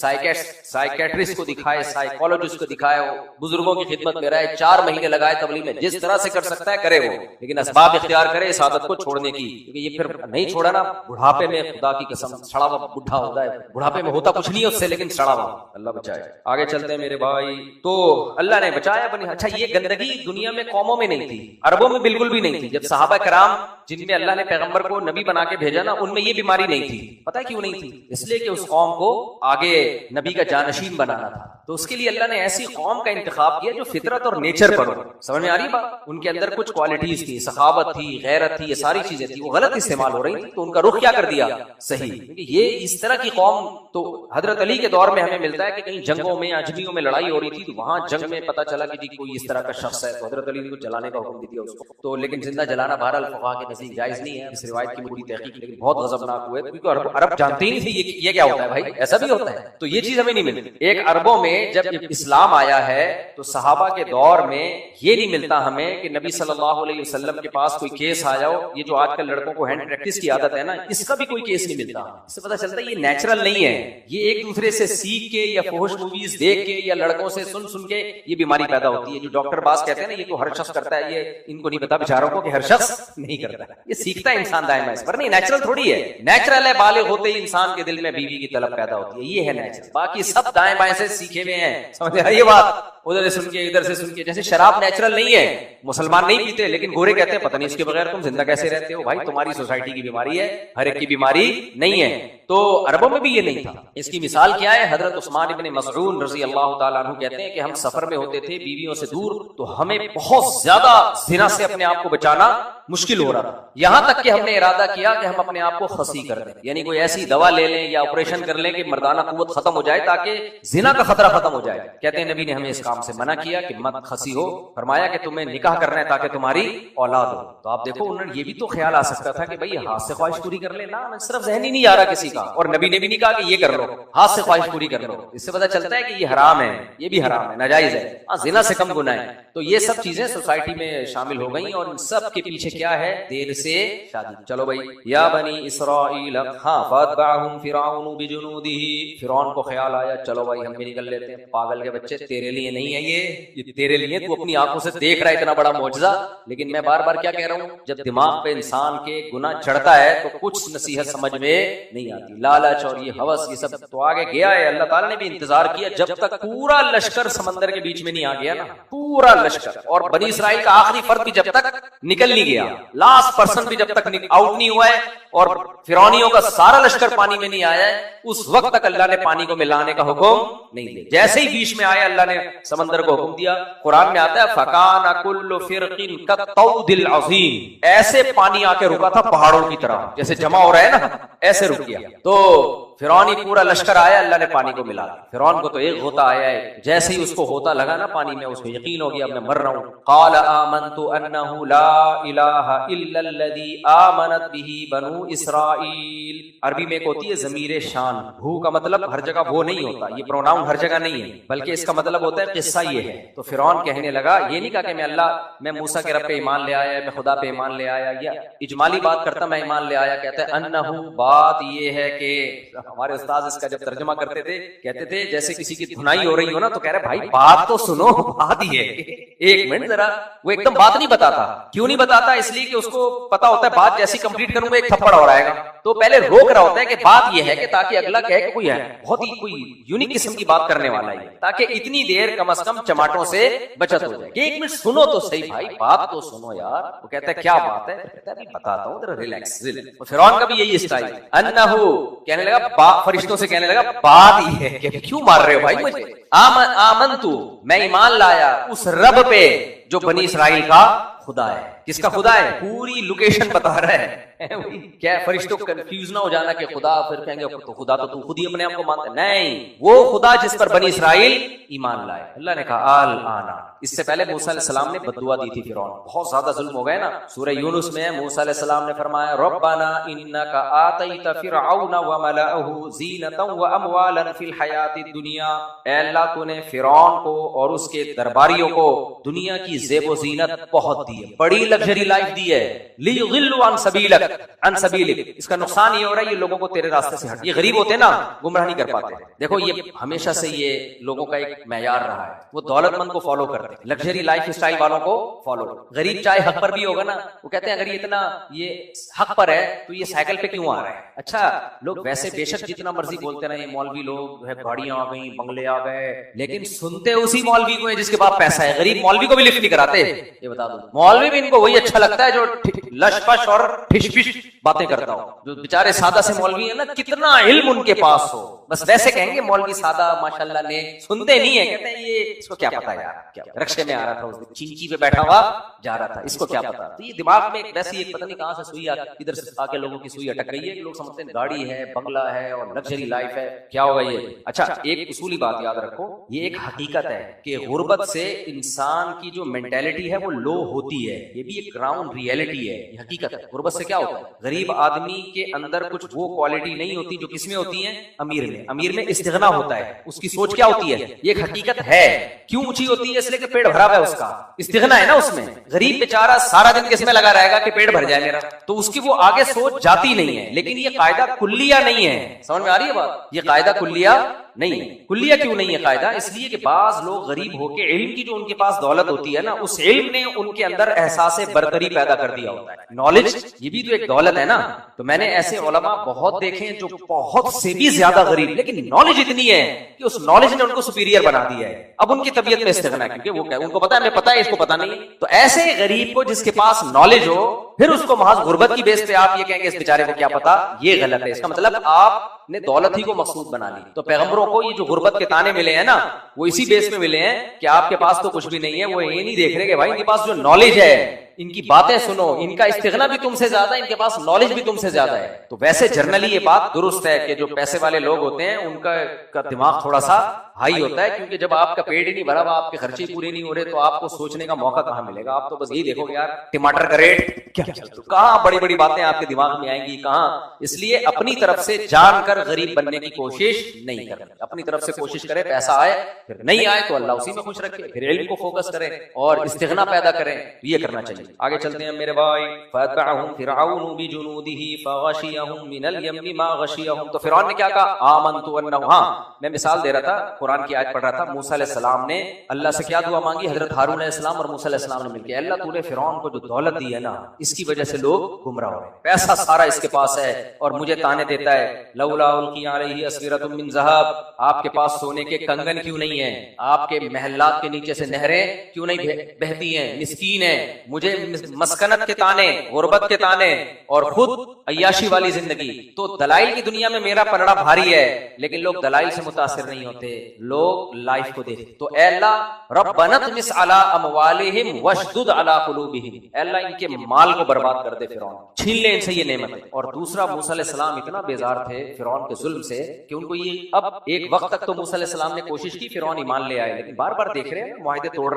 C: سائیکیٹرسٹ کو دکھائے، سائیکولوجسٹ کو دکھائے، بزرگوں کی خدمت میں رہے، 4 مہینے لگائے تبلیغ میں، جس طرح سے کر سکتا ہے کرے وہ، لیکن اسباب اختیار کرے اس عادت کو چھوڑنے کی. کیونکہ یہ پھر نہیں چھوڑا نا بڑھاپے میں، خدا کی قسم سڑا ہوا بڈھا ہوتا ہے. بڑھاپے میں ہوتا کچھ نہیں ہے اس سے لیکن سڑا ہوا. اللہ بچائے. آگے چلتے ہیں میرے بھائی. تو اللہ نے بچایا بنی. اچھا یہ گندگی دنیا میں قوموں میں نہیں تھی، عربوں میں بالکل بھی نہیں تھی. جب صحابہ کرام جن میں اللہ نے پیغمبر کو نبی بنا کے بھیجا نا، ان میں یہ بیماری نہیں تھی. پتہ ہے کیوں نہیں تھی؟ اس لیے کہ اس قوم کو آگے نبی کا جانشین بنانا تھا. تو اس کے لیے اللہ نے ایسی قوم کا انتخاب کیا جو فطرت اور نیچر پر ہو. سمجھ میں آ رہی بات؟ ان کے اندر کچھ کوالٹیز تھی، سخاوت تھی، غیرت تھی، یہ ساری چیزیں تھی. وہ غلط استعمال ہو رہی تھی تو ان کا رخ کیا کر دیا؟ صحیح. کیونکہ یہ اس طرح کی قوم تو حضرت علی کے دور میں ہمیں ملتا ہے کہ کہیں جنگوں میں، اجمیوں میں لڑائی ہو رہی تھی تو وہاں جنگ میں پتہ چلا کہ جی کوئی اس طرح کا شخص ہے تو حضرت علی نے جلانے کا حکم دیا اس کو. تو لیکن زندہ جلانا بہرحال فقہا کے نزدیک جائز نہیں ہے اس روایت کی پوری تحقیق. لیکن بہت غضبناک ہوئے کیونکہ عرب جانتے ہی نہیں تھے یہ کیا ہوتا ہے. بھائی ایسا بھی ہوتا ہے. تو یہ چیز ہمیں نہیں ملتی. ایک عربوں میں جب اسلام آیا ہے تو صحابہ کے دور میں یہ نہیں ملتا ہمیں کہ نبی صلی اللہ علیہ وسلم کے پاس کوئی کیس آ جاؤ. یہ جو آج کل لڑکوں کو ہینڈ پریکٹس کی عادت ہے نا، اس کا بھی کوئی کیس نہیں ملتا. اس سے پتہ چلتا ہے یہ نیچرل نہیں ہے. یہ ایک دوسرے سے سیکھ کے یا فحش موویز دیکھ کے یا لڑکوں سے سن کے یہ بیماری پیدا ہوتی ہے. جو ڈاکٹر باز کہتے ہیں نا یہ تو ہر شخص کرتا ہے، یہ ان کو نہیں پتا بیچاروں کو کہ ہر شخص نہیں کرتا ہے. یہ سیکھتا ہے انسان دائما، اس پر نہیں. نیچرل تھوڑی ہے. نیچرل ہے بالغ ہوتے ہی انسان کے دل میں بیوی کی طلب پیدا ہوتی ہے، یہ ہے نیچرل. باقی سب دائیں بائیں سے سیکھے ہوئے میں ہیں, سمجھ رہے یہ بات, ادھر سے سن کے ادھر سے سن کے. جیسے شراب نیچرل نہیں ہے, مسلمان نہیں پیتے, لیکن گورے کہتے ہیں پتہ نہیں اس کے بغیر تم زندہ کیسے رہتے ہو. بھائی تمہاری سوسائٹی کی بیماری ہے, ہر ایک کی بیماری نہیں ہے. تو عربوں میں بھی یہ نہیں تھا. اس کی مثال کیا ہے؟ حضرت عثمان ابن مظعون رضی اللہ تعالیٰ عنہ کہتے ہیں کہ ہم سفر میں ہوتے تھے بیویوں سے دور, تو ہمیں بہت زیادہ زنا سے اپنے آپ کو بچانا مشکل ہو رہا تھا, یہاں تک کہ ہم نے ارادہ کیا کہ ہم اپنے آپ کو خسی کر دیں, یعنی کوئی ایسی دوا لے لیں یا آپریشن کر لیں کہ مردانہ قوت ختم ہو جائے تاکہ زنا کا خطرہ ختم ہو جائے. کہتے ہیں نبی نے ہمیں اس کام سے منع کیا کہ مت خسی ہو, فرمایا کہ تمہیں نکاح کرنا ہے تاکہ تمہاری اولاد ہو. تو آپ دیکھو انہوں نے یہ بھی تو خیال آ سکتا تھا کہ بھائی ہاتھ سے خواہش پوری کر لے, نہ صرف ذہن ہی نہیں آ رہا کسی کا, اور نبی نے بھی نہیں کہا کہ یہ کر لو, ہاتھ سے خواہش پوری کر لو. اس سے پتہ چلتا ہے کہ یہ حرام ہے, یہ بھی حرام ہے, ناجائز ہے, زنا سے کم گناہ ہے. تو یہ سب چیزیں سوسائٹی میں شامل ہو گئی, اور ان سب کے پیچھے کیا ہے؟ دیر سے شادی. چلو بھائی, یا بنی اسرائیل, ہاں فاتبعہم فرعون بجنودہ, فرعون کو خیال آیا چلو بھائی ہم بھی نکل لیتے ہیں. پاگل کے بچے, تیرے لیے نہیں ہے یہ تیرے لیے, تو اپنی آنکھوں سے دیکھ رہا ہے اتنا بڑا معجزہ. لیکن میں بار بار کیا کہہ رہا ہوں, جب دماغ پہ انسان کے گناہ چڑھتا ہے تو کچھ نصیحت سمجھ میں نہیں آتی. لالچ اور یہ ہوس یہ سب تو آگے گیا ہے. اللہ تعالیٰ نے بھی انتظار کیا جب تک پورا لشکر سمندر کے بیچ میں نہیں آ گیا نا, پورا لشکر, اور بنی اسرائیل کا آخری فرد بھی جب تک نکل نہیں گیا, لاسٹ پرسن بھی جب تک آؤٹ نہیں ہوا ہے, اور فرعونیوں کا سارا لشکر پانی میں نہیں آیا ہے, اس وقت تک اللہ نے پانی کو ملانے کا حکم نہیں دیا. جیسے ہی بیچ میں آیا اللہ نے سمندر کو حکم دیا. قرآن میں آتا ہے فَكَانَ كُلُّ فِرْقٍ كَالطَّوْدِ الْعَظِيمِ, ایسے پانی آ کے رکا تھا پہاڑوں کی طرح, جیسے جمع ہو رہا ہے نا ایسے رک گیا. تو فرعونی پورا لشکر آیا, اللہ نے پانی کو ملا دیا. فرعون کو تو ایک ہوتا آیا ہے, جیسے ہی اس کو ہوتا لگا نا پانی میں, اس کو یقین ہو گیا اب میں مر رہا ہوں. قال آمنت انه لا الہ الا الذی آمنت به بنو اسرائیل. عربی میں ایک ہوتی ہے ضمیر شان, ہو کا مطلب ہر جگہ وہ نہیں ہوتا, یہ پروناؤن ہر جگہ نہیں ہے, بلکہ اس کا مطلب ہوتا ہے قصہ یہ ہے. تو فرعون کہنے لگا, یہ نہیں کہا کہ میں موسیٰ کے رب پہ ایمان لے آیا, میں خدا پہ ایمان لے آیا, یا اجمالی بات کرتا میں ایمان لے آیا. کہتا ہے انہو, بات یہ ہے کہ ہمارے استاد اس کا جب ترجمہ کرتے تھے کہتے تھے جیسے کسی کی دھنائی ہو رہی ہو نا, تو کہہ رہے بھائی بات تو سنو, بات یہ ہے, ایک منٹ ذرا. وہ ایک دم بات نہیں بتاتا. کیوں نہیں بتاتا؟ اس لیے کہ اس کو پتا ہوتا ہے بات جیسی کمپلیٹ کروں گا ایک تھپڑ اور آئے گا, تو پہلے روک رہا ہوتا ہے کہ بات یہ ہے کہ تاکہ اگلا کہے کہ کوئی ہے بہت ہی کوئی یونیک قسم کی بات کرنے والا ہے, تاکہ اتنی دیر کم از کم چماٹوں سے بچت ہو جائے. کہ ایک منٹ سنو تو صحیح بھائی, بات تو سنو یار. وہ کہتا ہے کیا بات ہے؟ کہتا ہے بتاتا ہوں ذرا ریلیکس. فرعون کا بھی یہی اسٹائل. انہو کہنے لگا, فرشتوں سے کہنے لگا بات یہ ہے کہ کیوں مار رہے ہو بھائی مجھے. آمنتو, میں ایمان لایا اس رب پہ جو بنی اسرائیل کا خدا ہے. کس کا خدا ہے؟ پوری لوکیشن بتا رہا ہے. کیا فرشتوں کو کنفیوز نہ ہو جانا کہ خدا, پھر کہیں گے تو خدا تو خود ہی اپنے آپ کو مانتا ہے. نہیں, وہ خدا جس پر بنی اسرائیل ایمان لائے. اللہ نے کہا آل. اس سے پہلے موسیٰ علیہ السلام نے بددعا دی تھی فرعون, بہت زیادہ ظلم ہو گئے نا. سورہ یونس میں موسیٰ علیہ السلام نے فرمایا ربنا انک آتیت فرعون وملأہ زینۃ واموالا فی الحیاۃ الدنیا. اے اللہ تو نے فرعون کو اور اس کے درباریوں کو دنیا کی زیب و زینت بہت دی ہے, بڑی لگژری لائف دی ہے. لیضلوا عن سبیلک, عن سبیلک, اس کا نقصان یہ ہو رہا ہے یہ لوگوں کو تیرے راستے سے ہٹ. یہ غریب ہوتے نا گمراہ نہیں کر پاتے. دیکھو یہ ہمیشہ سے یہ لوگوں کا ایک معیار رہا ہے, وہ دولت مند کو فالو کرتے, لگژری لائف اسٹائل والوں کو فالو. غریب چاہے حق پر بھی ہوگا نا, وہ کہتے ہیں اگر یہ اتنا یہ حق پر ہے تو یہ سائیکل پہ کیوں آ رہا ہے. اچھا لوگ ویسے بے شک جتنا مرضی بولتے رہے, مولوی لوگ ہے گاڑیاں آ گئی, بنگلے آ گئے, لیکن سنتے اسی مولوی کو ہے جس کے پاس پیسہ ہے. غریب مولوی کو بھی لفٹ نہیں کراتے. یہ بتا دو, مولوی بھی ان کو وہی اچھا لگتا ہے جو لش پش اور ٹھش پش باتیں کرتا ہو. جو بیچارے سادہ سے مولوی ہیں نا, کتنا علم ان کے پاس ہو, بس ویسے کہیں گے مولوی سادہ ماشاءاللہ نے, سنتے نہیں ہے. کہتے ہیں یہ اس کو کیا پتا یار, کیا رکشے میں آ رہا تھا اس دن, چینچی پہ بیٹھا ہوا جا رہا تھا, اس کو کیا پتا. تو یہ دماغ میں ویسی ایک پتہ نہیں کہاں سے سوئی ادھر سے آ کے لوگوں کی سوئی اٹک گئی ہے کہ لوگ سمجھتے ہیں گاڑی ہے, بنگلہ ہے اور لگژری لائف ہے, کیا ہوگا یہ. اچھا ایک اصولی بات یاد رکھو, یہ ایک حقیقت ہے کہ غربت سے انسان کی جو مینٹیلٹی ہے وہ لو ہوتی ہے. یہ بھی ایک گراؤنڈ ریئلٹی ہے, یہ حقیقت ہے. غربت سے کیا ہوتا ہے, غریب آدمی کے اندر کچھ وہ کوالٹی نہیں ہوتی جو کس میں ہوتی ہیں, امیر میں. امیر میں استغنا ہوتا ہے, اس کی سوچ کیا ہوتی ہے, یہ ایک حقیقت ہے. کیوں اونچی ہوتی ہے؟ اس لیے کہ پیٹ بھرا ہوا ہے, اس کا استغنا ہے نا اس میں. غریب بیچارہ سارا دن کس میں لگا رہے گا کہ پیٹ بھر جائے میرا, تو اس کی وہ آگے سوچ جاتی نہیں ہے. لیکن یہ قاعدہ کلیہ نہیں ہے, سمجھ میں آ رہی ہے بات, یہ قاعدہ کلیہ نہیں ہے. کلیہ کیوں نہیں ہے قاعدہ؟ اس لیے کہ بعض لوگ غریب ہو کے علم کی جو ان کے پاس دولت ہوتی ہے نا، اس علم نے ان کے اندر احساس برتری پیدا کر دیا ہوتا ہے. نالج یہ بھی تو ایک دولت ہے نا. تو میں نے ایسے علماء بہت دیکھے ہیں جو بہت سے بھی زیادہ غریب، لیکن نالج اتنی ہے کہ اس نالج نے ان کو سپیریئر بنا دیا ہے. اب ان کی طبیعت میں استغنا ہے، کیونکہ وہ ان کو پتا ہے ہمیں پتا ہے، اس کو پتا نہیں ہے. تو ایسے غریب کو جس کے پاس نالج ہو، پھر اس کو محض غربت کی بیس پہ آپ یہ کہیں گے اس بیچارے کو کیا پتا، یہ غلط ہے. اس کا مطلب آپ نے دولت ہی کو مقصود بنا لی. تو پیغمبروں کو یہ جو غربت کے تانے ملے ہیں نا، وہ اسی بیس میں ملے ہیں کہ آپ کے پاس تو کچھ بھی نہیں ہے. وہ یہ نہیں دیکھ رہے کہ بھائی ان کے پاس جو نالج ہے، ان کی باتیں سنو، ان کا استغنا بھی تم سے زیادہ ہے، ان کے پاس نالج بھی تم سے زیادہ ہے. تو ویسے جرنلی یہ بات درست ہے کہ جو پیسے والے لوگ ہوتے ہیں ان کا دماغ تھوڑا سا ہائی ہوتا ہے، کیونکہ جب آپ کا پیٹ ہی نہیں بھرا ہوا، آپ کے خرچے پورے نہیں ہو رہے، تو آپ کو سوچنے کا موقع کہاں ملے گا؟ آپ تو بس یہی دیکھو گے یار ٹماٹر کا ریٹ کیا چل رہا ہے، کہاں بڑی بڑی باتیں آپ کے دماغ میں آئیں گی کہاں. اس لیے اپنی طرف سے جان کر غریب بننے کی کوشش نہیں کریں. اپنی طرف سے کوشش کرے، پیسہ آئے پھر نہیں آئے تو اللہ اسی میں خوش رکھے، پھر علم کو فوکس کریں اور استغنا پیدا کریں. یہ کرنا چاہیے. آگے چلتے ہیں میرے بھائی. فَأَتْبَعَهُمْ فِرْعَوْنُ بِجُنُودِهِ فَغَشِيَهُمْ مِنَ الْيَمِّ مَا غَشِيَهُمْ. تو فرعون نے کیا کہا؟ آمنت انہ. ہاں میں مثال دے رہا تھا، قرآن کی آیت پڑھ رہا تھا. موسیٰ علیہ السلام نے اللہ سے کیا دعا مانگی؟ حضرت ہارون علیہ السلام اور موسیٰ علیہ السلام نے مل کے، اللہ تو نے فرعون کو جو دولت دی ہے نا، اس کی وجہ سے لوگ گمراہ ہو رہے ہیں، پیسہ سارا اس کے پاس ہے اور مجھے تانے دیتا ہے. لولا القی علیہ اسورۃ من ذہب. آپ کے پاس سونے کے کنگن کیوں نہیں ہیں؟ آپ کے محلات کے نیچے سے نہریں کیوں نہیں بہتی ہیں؟ مسکین ہے، مجھے مسکنت کے تانے، غربت کے تانے اور خود عیاشی والی زندگی. تو دلائل کی دنیا میں میرا پلڑا بھاری ہے، لیکن لوگ دلائل سے متاثر نہیں ہوتے، لوگ لائف کو دیکھتے. تو اے اللہ ربنا اطمس علی اموالہم واشدد علی قلوبہم، اے اللہ ان کے مال کو برباد کر دے، فرعون چھین لے ان سے یہ نعمت. اور دوسرا، موسیٰ علیہ السلام اتنا بیزار تھے فرعون کے ظلم سے کہ ان کو یہ اب ایک وقت تک تو موسیٰ علیہ السلام نے کوشش کی فرعون ایمان لے آئے، لیکن بار بار دیکھ رہے ہیں معاہدے توڑ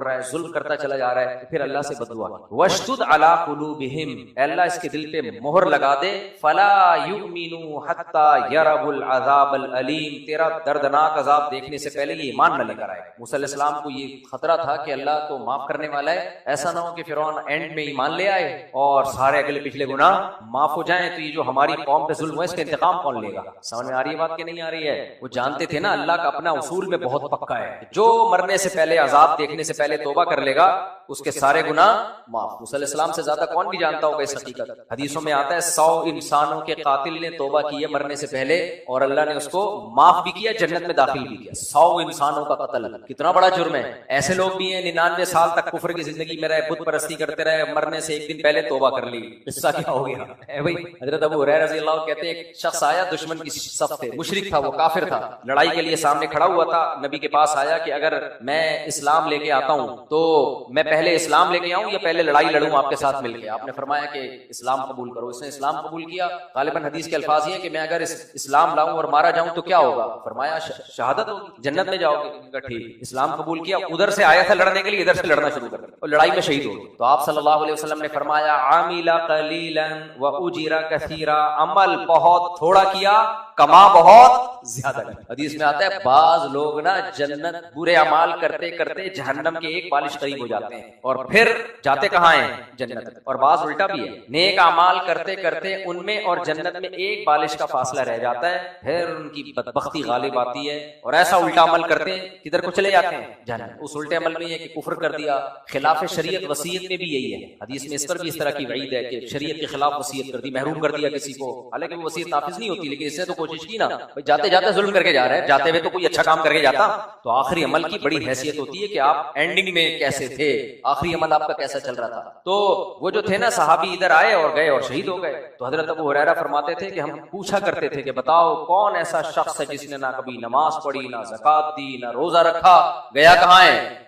C: رہا ہے، ظلم کرتا چلا جا رہا ہے. پھر اللہ سے بددعا کی، واشدد علی قلوبہم، اے اللہ اس کے دل پہ مہر لگا دے، فلا یؤمنوا حتی یروا العذاب العلیم، تیرا دردناک عذاب دیکھنے سے پہلے یہ ایمان نہ لے کر آئے. موسیٰ علیہ السلام کو یہ خطرہ تھا کہ اللہ تو معاف کرنے والا ہے، ایسا نہ ہو کہ فرعون اینڈ میں ایمان لے آئے اور سارے اگلے پچھلے گناہ معاف ہو جائیں، تو یہ جو ہماری قوم پہ ظلم ہے اس کا انتقام کون لے گا؟ سمجھ میں آ رہی ہے بات کہ نہیں آ رہی ہے؟ وہ جانتے تھے نا اللہ کا اپنا اصول میں بہت پکا ہے، جو مرنے سے پہلے عذاب دیکھنے سے پہلے توبہ کر لے گا اس کے سارے گناہ معاف. موسیٰ علیہ السلام سے زیادہ کون بھی جانتا ہوگا اس حقیقت. حدیثوں میں آتا ہے 100 انسانوں کے قاتل نے توبہ کی ہے مرنے سے پہلے اور اللہ نے اس کو معاف بھی کیا، جنت میں داخل بھی کیا. 100 انسانوں کا قتل کتنا بڑا جرم ہے. ایسے لوگ بھی ہیں 99 سال تک کفر کی زندگی میں رہے، بت پرستی کرتے رہے، مرنے سے ایک دن پہلے توبہ کر لی. قصہ کیا ہو گیا ہے بھائی؟ حضرت ابو ہریرہ رضی اللہ عنہ کہتے ہیں ایک شخص آیا، دشمن کی صف تھے، مشرک تھا، وہ کافر تھا، لڑائی کے لیے سامنے کھڑا ہوا تھا. نبی کے پاس آیا کہ اگر میں اسلام لے کے آتا ہوں تو میں پہلے اسلام لے کے آؤں یا پہلے لڑائی لڑوں آپ کے ساتھ مل کے؟ آپ نے فرمایا کہ اسلام قبول کرو. اس نے اسلام قبول کیا. غالباً حدیث کے الفاظ یہ ہیں کہ میں اگر اسلام لاؤں اور مارا جاؤں تو کیا ہوگا؟ فرمایا شہادت ہوگی، جنت میں جاؤ گے. ٹھیک، اسلام قبول کیا. ادھر سے آیا تھا لڑنے کے لیے، ادھر سے لڑنا شروع کر دیا اور لڑائی میں شہید ہو گیا. تو آپ صلی اللہ علیہ وسلم نے فرمایا عامل قلیلا واجر کثیرا، عمل بہت تھوڑا کیا، کما بہت زیادہ کیا. حدیث میں آتا ہے بعض لوگ نا جنت برے اعمال کرتے کرتے جہنم کے ایک بالش قریب ہو جاتے ہیں اور پھر جاتے کہاں ہیں؟ جنت. اور بعض الٹا بھی ہے، نیک اعمال کرتے کرتے ان میں اور جنت میں ایک بالش کا فاصلہ رہ جاتا ہے، پھر ان کی بدبختی غالب آتی ہے اور ایسا الٹا عمل کرتے ہیں کدھر کو چلے جاتے ہیں؟ جنت. اس الٹے عمل میں یہ کہ کفر کر دیا، خلاف شریعت وصیت میں بھی یہی ہے. حدیث میں اس پر بھی اس طرح کی وعید ہے کہ شریعت کے خلاف وصیت کر دی، محروم کر دیا کسی کو، حالانکہ وہ وصیت نافذ نہیں ہوتی، لیکن اس سے تو کوشش کی نا، جاتے جاتے ظلم کر کے جا رہے ہیں، جاتے ہوئے تو کوئی اچھا کام کر کے جاتا. تو آخری عمل کی بڑی حیثیت ہوتی ہے کہ آپ اینڈنگ میں کیسے تھے، آخری عمل آپ کا کیسا چل رہا تھا. تو وہ جو تھے نا صحابی ادھر آئے اور گئے اور شہید ہو گئے. تو حضرت ابو ہریرہ فرماتے تھے کہ ہم پوچھا کرتے تھے کہ بتاؤ کون ایسا شخص ہے جس نے نہ کبھی نماز پڑھی، نہ زکات دی، نہ روزہ رکھا، گیا کہاں ہے؟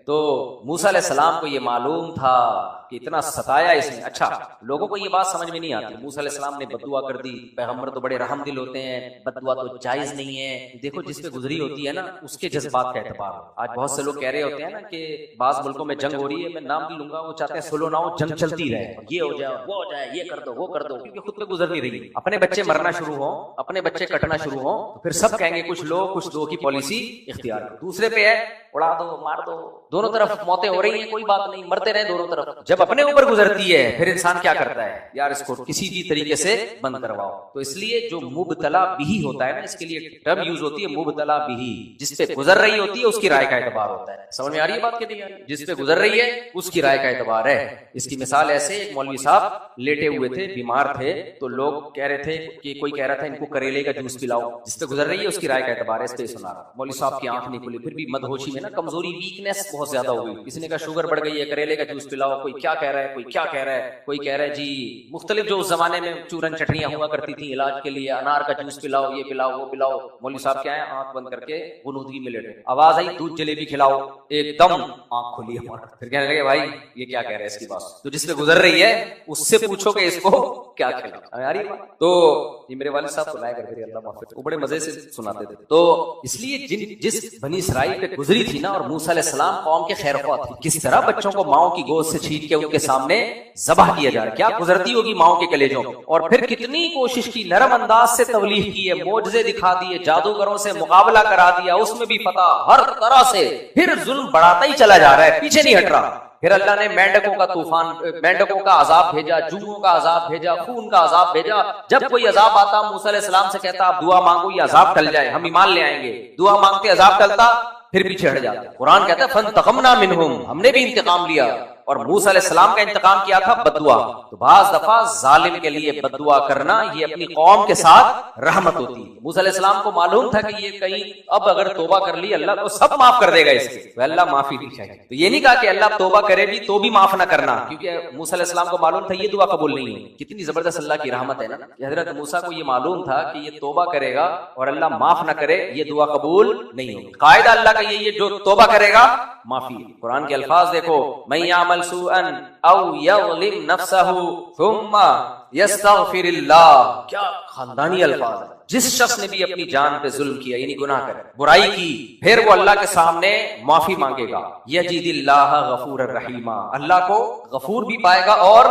C: تو موسیٰ علیہ السلام کو یہ معلوم تھا کہ اتنا ستایا اس نے. اچھا، لوگوں کو یہ بات سمجھ میں نہیں آتی. موسیٰ علیہ السلام نے بددعا کر دی، پیغمبر تو بڑے رحم دل ہوتے ہیں، بددعا تو جائز نہیں ہے. دیکھو جس پہ گزری ہوتی ہے نا اس کے جذبات کا اعتبار ہو. آج بہت سے لوگ کہہ رہے ہوتے ہیں نا کہ بعض ملکوں میں جنگ ہو رہی ہے، میں نام بھی لوں گا، وہ چاہتے ہیں سلو نہ ہو، جنگ چلتی رہے، یہ ہو جائے وہ ہو جائے، یہ کر دو وہ کر دو، کیونکہ خود پہ گزر نہیں رہی. اپنے بچے مرنا شروع ہوں، اپنے بچے کٹنا شروع ہوں، پھر سب کہیں گے کچھ لو کچھ دو کی پالیسی اختیار کرو. دوسرے پہ ہے اڑا دو مار دو، دونوں طرف موتیں ہو رہی ہیں، کوئی بات نہیں، مرتے رہے دونوں طرف. جب اپنے اوپر گزرتی ہے پھر انسان کیا کرتا ہے؟ یار اس کو کسی بھی طریقے سے بند کرواؤ. تو اس لیے جو مبتلا مبتلا بھی ہوتا ہے نا، اس کے لیے ٹرم یوز ہوتی ہے مبتلا بھی، جس پہ گزر رہی ہوتی ہے اس کی رائے کا اعتبار ہوتا ہے. سمجھ میں آ رہی ہے بات کہ نہیں آ رہی؟ جس پہ گزر رہی ہے اس کی رائے کا اعتبار ہے. اس کی مثال ایسے، ایک مولوی صاحب لیٹے ہوئے تھے، بیمار تھے، تو لوگ کہہ رہے تھے کہ کوئی کہہ رہا تھا ان کو کریلے کا جوس پلاؤ، جس پہ گزر رہی ہے اس کی رائے کا اعتبار ہے، اس پہ سنا رہا. مولوی صاحب کی آنکھ نہیں کھلی، پھر بھی مدہوشی میں نا کمزوری، ویکنیس بہت زیادہ ہو گئی. کسی نے کہا شوگر بڑھ گئی ہے، کریلے کا جوس پلاؤ. کوئی کیا کہہ رہا ہے، کوئی کیا کہہ رہا ہے، کوئی کہہ رہا ہے جی مختلف جو اس زمانے میں چورن چٹنیاں ہوا کرتی تھیں علاج کے لیے، انار کا جوس پلاؤ، یہ پلاؤ وہ پلاؤ. مولوی صاحب کیا ہے، آنکھ بند کر کے غنودگی میں لیٹے. آواز آئی دودھ جلیبی کھلاؤ، ایک دم آنکھ کھلی ہمارا. پھر کہنے لگے بھائی یہ کیا کہہ رہے ہیں اس کی بات، تو جس پہ گزر رہی ہے اس سے پوچھو کہ اس کو کیا کھلاؤ. یاری تو یہ میرے والد صاحب سنایا کرتے تھے، اللہ معاف کرے، وہ بڑے مزے سے سناتے تھے. تو اس لیے جس بنی اسرائیل پہ گزری تھی نا، اور موسیٰ علیہ السلام قوم کے خیر خواہ تھی، کس طرح بچوں کو ماؤں کی گود سے چھینٹ کے ان کے سامنے ذبح کیا جا رہا ہے، کیا گزرتی ہوگی ماؤں کے کلیجوں. اور پھر کتنی کوشش کی، نرم انداز سے تبلیغ کی ہے، معجزے دکھا دیے، جادوگروں سے مقابلہ کرا دیا، اس میں بھی فتح ہر طرح سے. پھر ظلم بڑھاتا ہی چلا جا رہا ہے، پیچھے نہیں ہٹ رہا. پھر اللہ نے مینڈکوں کا طوفان، مینڈکوں کا عذاب بھیجا، جوؤں کا عذاب بھیجا، خون کا عذاب بھیجا. جب کوئی عذاب آتا موسیٰ علیہ السلام سے کہتا آپ دعا مانگو یہ عذاب ٹل جائے، ہم ایمان لے آئیں گے. دعا مانگتے عذاب ٹلتا، پھر پیچھے ہٹ جاتا. قرآن کہتا ہے فانتقمنا منہم، ہم نے بھی انتقام لیا. اور موسیٰ علیہ السلام کا انتقام کیا تھا؟ بددعا. تو بعض دفعہ ظالم کے لیے بددعا کرنا یہ اپنی قوم کے ساتھ رحمت ہوتی ہے. موسیٰ علیہ السلام کو معلوم تھا کہ یہ کہیں اب اگر توبہ کر لی اللہ کو سب معاف کر دے گا اس کے، تو اللہ معافی نہیں چاہیے. تو یہ نہیں کہا کہ اللہ توبہ کرے بھی تو بھی معاف نہ کرنا، کیونکہ موسیٰ علیہ السلام کو معلوم تھا یہ دعا قبول نہیں ہوگی. کتنی زبردست اللہ کی رحمت ہے نا کہ حضرت موسیٰ کو یہ معلوم تھا کہ یہ توبہ کرے گا اور اللہ معاف نہ کرے یہ دعا قبول نہیں ہوگی. قاعدہ اللہ کا یہی ہے، جو توبہ کرے گا معافی. قرآن کے الفاظ دیکھو، من یعمل سوءا او یظلم نفسہ ثم یستغفر اللہ، کیا خاندانی الفاظ ہے. جس شخص نے بھی اپنی جان پہ ظلم کیا یعنی گناہ کرے، برائی کی، پھر وہ اللہ کے سامنے معافی مانگے گا، یجد اللہ غفور الرحیم، اللہ کو غفور بھی پائے گا اور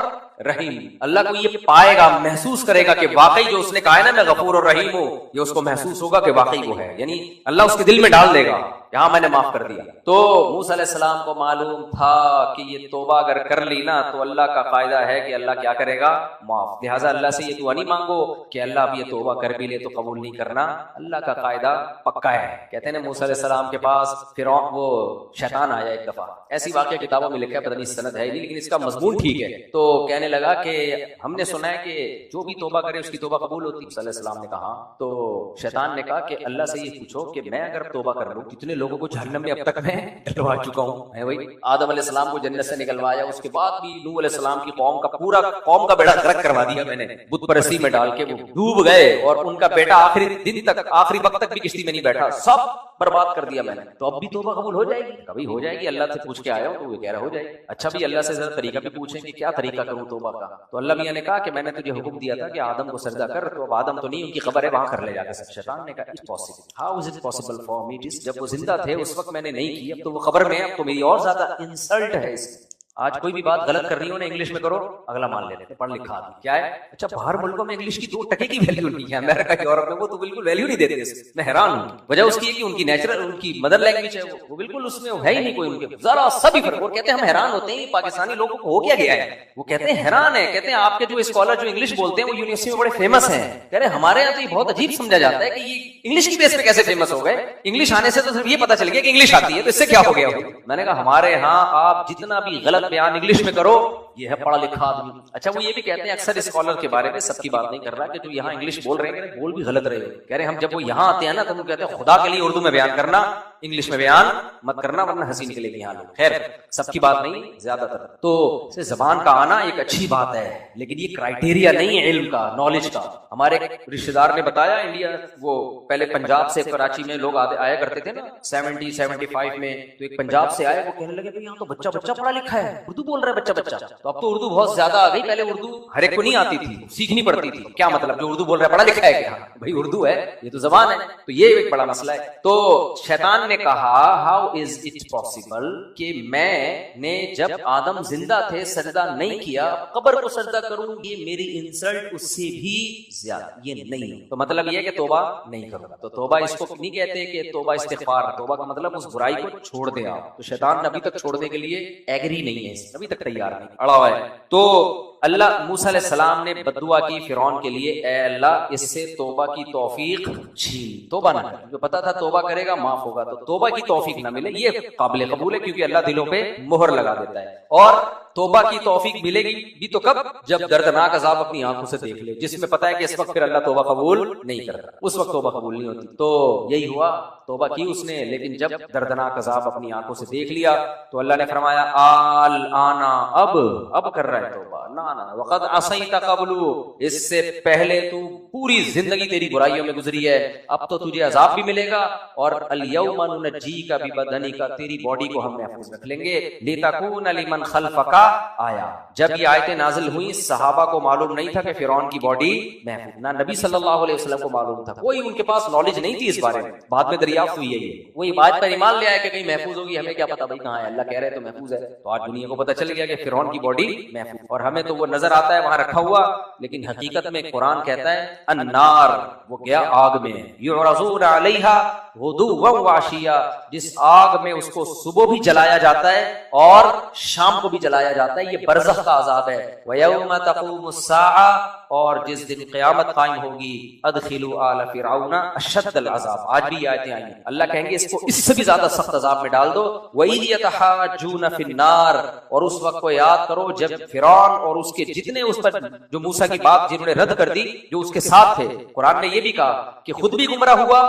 C: رحیم. اللہ کو یہ پائے گا، محسوس کرے گا کہ واقعی جو اس نے کہا ہے نا میں غفور اور رحیم ہوں، یہ اس کو محسوس ہوگا کہ واقعی وہ ہے، یعنی اللہ اس کے دل میں ڈال دے گا یہاں میں نے معاف کر دیا. تو موسیٰ علیہ السلام کو معلوم تھا کہ یہ توبہ اگر کر لی نا تو اللہ کا قاعدہ ہے کہ اللہ کیا کرے گا؟ معاف. لہٰذا اللہ سے یہ دعا نہیں مانگو کہ اللہ اب یہ توبہ کر بھی لے تو قبول نہیں کرنا، اللہ کا قاعدہ پکا ہے. کہتے ہیں موسیٰ علیہ السلام کے پاس فرعون وہ شیطان آیا ایک دفعہ، ایسی واقعہ کتابوں میں لکھا ہے، پتہ نہیں سند ہے نہیں لیکن اس کا مضمون ٹھیک ہے. تو کہنے لگا کہ ہم نے سنا ہے کہ جو بھی توبہ کرے اس کی توبہ قبول ہوتی ہے. موسیٰ علیہ السلام نے کہا، تو شیطان نے کہا کہ اللہ سے یہ پوچھو کہ میں اگر توبہ کر لوں، کتنے لوگوں کو جہنم میں اب تک میں ڈلوا چکا ہوں. ہے وہی آدم علیہ السلام کو جنت سے نکلوایا، اس کے بعد بھی نوح علیہ السلام کی قوم کا پورا قوم کا بیڑا غرق کروا دیا میں نے، بت پرستی میں ڈال کے وہ ڈوب گئے، اور ان کا بیٹا آخری دن تک، آخری وقت تک بھی کشتی میں نہیں بیٹھا، سب برباد کر دیا میں نے. تو اب بھی توبہ قبول ہو جائے گی؟ کبھی ہو جائے گی. اللہ سے پوچھ کے آیا ہوں تو وہ کہہ رہا ہو جائے گی. اچھا بھی اللہ سے ذرا طریقہ بھی پوچھیں کہ کیا طریقہ کروں توبہ کا. تو اللہ میاں نے کہا کہ میں نے تجھے حکم دیا تھا کہ آدم کو سجدہ کر، تو اب آدم تو نہیں، ان کی قبر ہے وہاں کر لے جا کے. شیطان نے کہا it's possible, how is it possible for me, جب وہ زندہ تھے اس وقت میں نے نہیں کی، اب تو وہ قبر میں ہے، اب تو میری اور زیادہ انسلٹ ہے اس میں. آج کوئی بھی بات غلط کر رہی ہو نا انگلش میں کرو، اگلا مان لیتے ہیں، پڑھ لکھا آدمی کیا ہے. اچھا باہر ملکوں میں انگلش کی 2 ٹکے کی ویلیو نہیں ہے، امریکہ یورپ میں وہ تو بالکل ویلیو نہیں دیتے اس. میں حیران ہوں، وجہ اس کی ہے کہ ان کی نیچرل، ان کی مدر لینگویج ہے، وہ بالکل اس میں ہے ہی نہیں کوئی ان کے ذرا سا بھی فرق. اور کہتے ہیں ہم حیران ہوتے ہیں پاکستانی لوگوں کو ہو کیا گیا ہے، وہ کہتے ہیں حیران ہے، کہتے ہیں آپ کے جو اسکالر جو انگلش بولتے ہیں وہ یونیورسٹی میں بڑے فیمس ہیں. کہہ رہے ہمارے یہاں تو یہ بہت عجیب سمجھا جاتا ہے کہ یہ انگلش کی بیس پہ کیسے فیمس ہو گئے. انگلش آنے سے تو صرف یہ پتا چل گیا کہ انگلش آتی ہے، تو اس سے کیا ہو گیا. میں نے کہا ہمارے ہاں آپ جتنا بھی غلط بیان انگلش میں کرو یہ ہے پڑھا لکھا آدمی. اچھا وہ یہ بھی کہتے ہیں اکثر اسکالر کے بارے میں، سب کی بات نہیں کر رہا، کہ جو یہاں انگلش بول رہے ہیں بول بھی غلط رہے ہو. کہہ رہے ہم جب وہ یہاں آتے ہیں نا تو وہ کہتے ہیں خدا کے لیے اردو میں بیان کرنا، انگلش میں بیان مت کرنا ورنہ ہنسی نکلے گی یہاں لوگ. خیر سب کی بات نہیں، زیادہ تر. تو زبان کا آنا ایک اچھی بات ہے لیکن یہ کرائٹیریا نہیں ہے علم کا، نالج کا. ہمارے رشتے دار نے بتایا انڈیا، وہ پہلے پنجاب سے کراچی میں لوگ آیا کرتے تھے نا 70-75 میں، تو ایک پنجاب سے آئے، وہ کہنے لگے بھائی یہاں تو بچہ بچہ پڑھا لکھا ہے، اردو بول رہا ہے بچہ بچہ. تو اب تو اردو بہت زیادہ آ گئی، پہلے اردو ہر ایک کو نہیں آتی تھی، سیکھنی پڑتی تھی. کیا مطلب جو اردو بول رہا ہے پڑھا لکھا ہے کیا؟ بھائی اردو ہے، یہ تو زبان ہے. تو یہ ایک بڑا مسئلہ ہے. تو شیطان نے کہا ہاؤ از اٹ پاسبل کہ میں نے جب آدم زندہ تھے سجدہ نہیں کیا، قبر کو سجدہ کروں، یہ میری انسلٹ اس سے بھی زیادہ، یہ نہیں. تو مطلب یہ ہے کہ توبہ نہیں کروں. تو توبہ اس کو نہیں کہتے کہ توبہ استغفار، توبہ کا مطلب اس برائی کو چھوڑ دے آپ. تو شیطان ابھی تک چھوڑنے کے لیے ایگری نہیں ہے، ابھی تک تیار نہیں، اڑا ہوا ہے. تو اللہ موسیٰ علیہ السلام نے بددعا کی فرعون کے لیے، اے اللہ اس سے توبہ کی توفیق چھین، توبہ نہ کر، جو پتا تھا توبہ کرے گا معاف ہوگا، تو توبہ کی توفیق نہ ملے، یہ قابل قبول ہے کیونکہ اللہ دلوں پہ مہر لگا دیتا ہے۔ اور توبہ کی توفیق ملے گی بھی تو کب؟ جب دردناک عذاب اپنی آنکھوں سے دیکھ لے، جس میں پتا ہے کہ اس وقت پھر اللہ توبہ قبول نہیں کرتا، اس وقت توبہ قبول نہیں ہوتی۔ تو یہی ہوا، توبہ کی اس نے، لیکن جب دردناک عذاب اپنی آنکھوں سے دیکھ لیا تو اللہ نے فرمایا آنا، اب کر رہا ہے توبہ، نہ وقد عصیت قبل، اس سے پہلے تو پوری زندگی تیری برائیوں میں گزری ہے، اب تو تجھے عذاب بھی ملے گا، اور الیوم ننجیک ببدنک، تیری باڈی کو ہم محفوظ رکھ لیں گے، لتکون لمن خلفک آیا۔ جب یہ آیتیں نازل ہوئیں صحابہ کو معلوم نہیں تھا کہ فرعون کی باڈی محفوظ، نہ نبی صلی اللہ علیہ وسلم کو معلوم تھا، کوئی ان کے پاس نالج نہیں تھی اس بارے میں، بعد میں دریافت ہوئی ہے یہ، وہی بات پر ایمان لے آئے کہ کہیں محفوظ ہوگی، ہمیں کیا پتا بھائی کہاں ہے، اللہ کہہ رہے تو محفوظ ہے۔ تو آج دنیا کو پتہ چل گیا کہ فرعون کی باڈی محفوظ، اور ہمیں تو وہ نظر آتا ہے وہاں رکھا ہوا، لیکن حقیقت میں قرآن کہتا ہے النار، وہ گیا آگ میں، یعرضون علیہا غدوا وعشیا، جس آگ میں اس کو صبح بھی جلایا جاتا ہے اور شام کو بھی جلایا جاتا ہے، یہ برزخ کا عذاب ہے۔ وَيَوْمَ تَقُومُ السَّاعَةُ، اور جس دن قیامت قائم ہوگی، ادخلوا آل فرعون اشد العذاب، آج بھی آیتیں آئی ہیں، اللہ کہیں گے اس کو اس سے بھی زیادہ سخت عذاب میں ڈال دو۔ وَإِذْ يَتَحَاجُّونَ فِي النَّارِ، اور اس وقت کو یاد کرو جب فرعون اور اس کے جتنے اس پر جو موسیٰ کی بات جنہوں نے رد کر دی، جو اس کے ساتھ تھے، قرآن نے یہ بھی کہا کہ خود بھی گمراہ ہوا،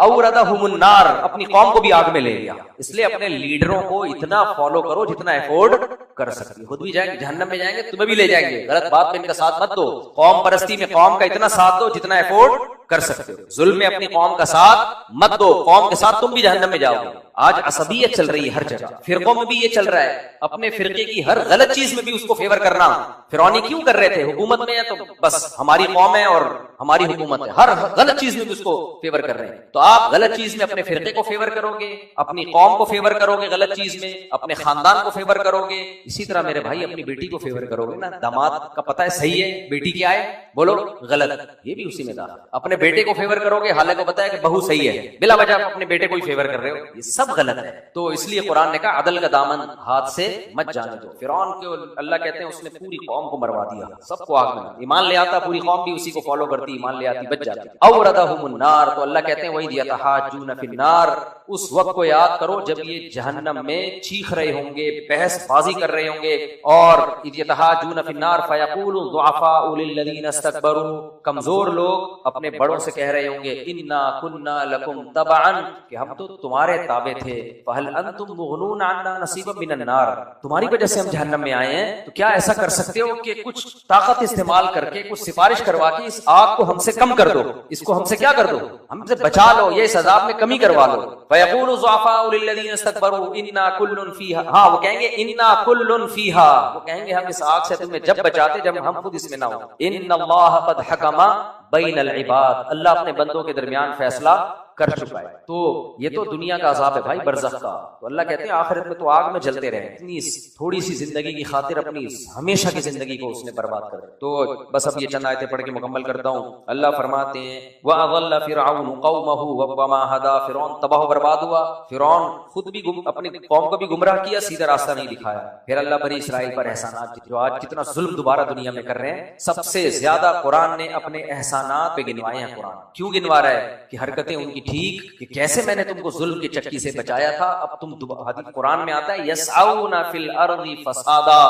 C: اوردہم النار، اپنی قوم کو بھی آگ میں لے لیا۔ اس لیے اپنے لیڈروں کو اتنا فالو کرو جتنا افورڈ کر سکتے، خود بھی جائیں گے جہنم میں، جائیں گے تمہیں بھی لے جائیں گے، غلط بات پہ ان کا ساتھ مت دو، قوم پرستی میں قوم کا اتنا ساتھ دو جتنا افورڈ کر سکتے ہو، ظلم میں اپنی قوم کا ساتھ مت دو، قوم کے ساتھ تم بھی جہنم میں جاؤ گے۔ آج عصبیت چل رہی ہے ہر جگہ، فرقوں میں بھی یہ چل رہا ہے، اپنے فرقے کی ہر غلط چیز میں بھی اس کو فیور کرنا۔ فرعونی کیوں کر رہے تھے؟ حکومت میں ہے تو بس ہماری قوم ہے اور ہماری حکومت ہے، ہر غلط چیز میں بھی اس کو فیور کر رہے ہیں۔ تو آپ غلط چیز میں اپنے فرقے کو فیور کرو گے، اپنی قوم کو فیور کرو گے، غلط چیز میں اپنے خاندان کو فیور کرو گے، اسی طرح میرے بھائی اپنی بیٹی کو فیور کرو گے نا، داماد کا پتہ ہے صحیح ہے، بیٹی کیا ہے بولو غلط، یہ بھی اسی میں داخل۔ اپنے بیٹے کو فیور کرو گے، حالانکہ پتہ ہے کہ بہو صحیح ہے، بلا وجہ اپنے بیٹے کو ہی فیور کر رہے ہو، یہ سب غلط ہے۔ تو اس لیے قرآن نے کہا عدل کا دامن ہاتھ سے مت جانے دو۔ فرعون کو اللہ کہتے ہیں اس نے پوری قوم کو مروا دیا، سب کو آگ میں، ایمان لے آتا پوری قوم بھی اسی کو فالو کرتی، ایمان لے آتی بچ جاتی۔ اوردہم النار، تو اللہ کہتے ہیں وَإِذْ يَتَحَاجُّونَ فِي النَّارِ، اس وقت کو یاد کرو جب یہ جہنم میں چیخ رہے ہوں گے، بحث بازی کر رہے ہوں گے، اور اِذْ يَتَحَاجُّونَ فِي النَّارِ فَيَقُولُ الضُّعَفَاءُ لِلَّذِينَ اسْتَكْبَرُوا، کمزور لوگ اپنے بڑوں سے کہہ رہے ہوں گے إِنَّا كُنَّا لَكُمْ تَبَعًا، کہ ہم تو تمہارے تابع تھے، فَهَلْ أَنْتُمْ مُغْنُونَ عَنَّا نَصِيبًا مِنَ النَّارِ، تمہاری وجہ سے ہم جہنم میں آئے ہیں، تو کیا ایسا کر سکتے ہو کہ کچھ طاقت استعمال کر کے، کچھ سفارش کروا کے اس آگ کو ہم سے کم کر دو، اس کو ہم سے کیا کر دو، ہم سے بچا لو، یہ اس عذاب میں کمی کروا لو۔ فَيَقُولُ الضُّعَفَاءُ لِلَّذِينَ اسْتَكْبَرُوا إِنَّا كُلٌّ فِيهَا، ہاں وہ کہیں گے إِنَّا كُلٌّ فِيهَا، وہ کہیں گے ہم اس آگ سے تمہیں جب بچاتے جب ہم خود اس میں نہ ہو۔ إِنَّ اللَّهَ قَدْ حَكَمَ بَيْنَ الْعِبَادِ، اللہ اپنے بندوں کے درمیان فیصلہ کر چکا ہے۔ تو یہ تو دنیا کا عذاب ہے بھائی، برزخ کا، تو اللہ کہتے ہیں آخرت میں تو آگ میں جلتے رہے، اتنی تھوڑی سی زندگی کی خاطر اپنی ہمیشہ کی زندگی کو اس نے برباد کر دیا۔ تو بس اب یہ چند آیتیں پڑھ کے مکمل کرتا ہوں۔ اللہ فرماتے ہیں وَأَضَلَّ فِرْعَوْنُ قَوْمَهُ وَمَا هَدَىٰ، فرعون تباہ و برباد ہوا، فرعون خود بھی اپنی قوم کو بھی گمراہ کیا، سیدھا راستہ نہیں دکھایا۔ پھر اللہ بنی اسرائیل پر احسانات، جو آج کتنا ظلم دوبارہ دنیا میں کر رہے ہیں، سب سے زیادہ قرآن نے اپنے احسانات پہ گنوائے ہیں۔ قرآن کیوں گنوا رہا ہے؟ کہ حرکتیں ان کی ٹھیک، کہ کیسے میں نے تم کو ظلم کی چکی سے بچایا تھا، اب تم حدیث قرآن میں آتا ہے یسعون فی الارض فسادا،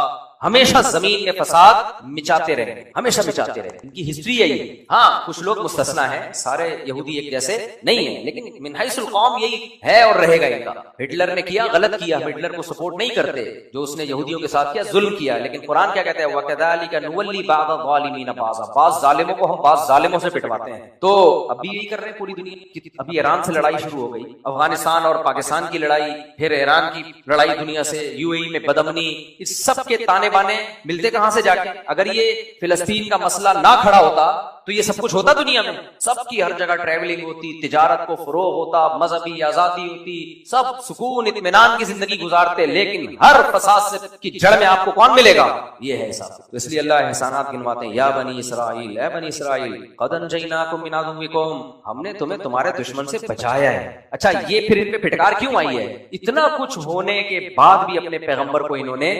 C: ہمیشہ زمین میں فساد مچاتے رہے، ہمیشہ مچاتے رہے، ان کی ہسٹری ہے یہ۔ ہاں کچھ لوگ مستثنا ہیں، سارے یہودی ایک جیسے نہیں ہیں، لیکن من حیث القوم یہی ہے اور رہے گا ان کا۔ ہٹلر نے کیا، غلط کیا، ہٹلر کو سپورٹ نہیں کرتے، جو اس نے یہودیوں کے ساتھ کیا ظلم کیا، لیکن قرآن کیا کہتا ہے وَكَذَلِكَ نُوَلِّي بَعْضَ الظَّالِمِينَ بَعْضًا، بعض ظالموں کو ہم بعض ظالموں سے پٹواتے ہیں۔ تو ابھی یہی کر رہے ہیں پوری دنیا۔ ابھی ایران سے لڑائی شروع ہو گئی، افغانستان اور پاکستان کی لڑائی، پھر ایران کی لڑائی دنیا سے، یو اے ای میں بدامنی، اس سب کے تانے بانے ملتے کہاں سے جا کے؟ اگر یہ فلسطین کا مسئلہ نہ کھڑا ہوتا تو یہ سب کچھ ہوتا دنیا میں؟ سب کی ہر جگہ ٹریولنگ ہوتی، تجارت کو فروغ ہوتا، مذہبی آزادی ہوتی، سب سکون اطمینان کی زندگی گزارتے، لیکن ہر فساد کی جڑ میں آپ کو کون ملے گا؟ یہ ہے حساب۔ تو اس لیے اللہ احسانات گنواتے ہیں، یا بنی اسرائیل، اے بنی اسرائیل، قد انجیناکم من عدوکم، ہم نے تمہیں تمہارے دشمن سے بچایا ہے۔ اچھا یہ پھر ان پہ پھٹکار کیوں آئی ہے؟ اتنا کچھ ہونے کے بعد بھی اپنے پیغمبر کو انہوں نے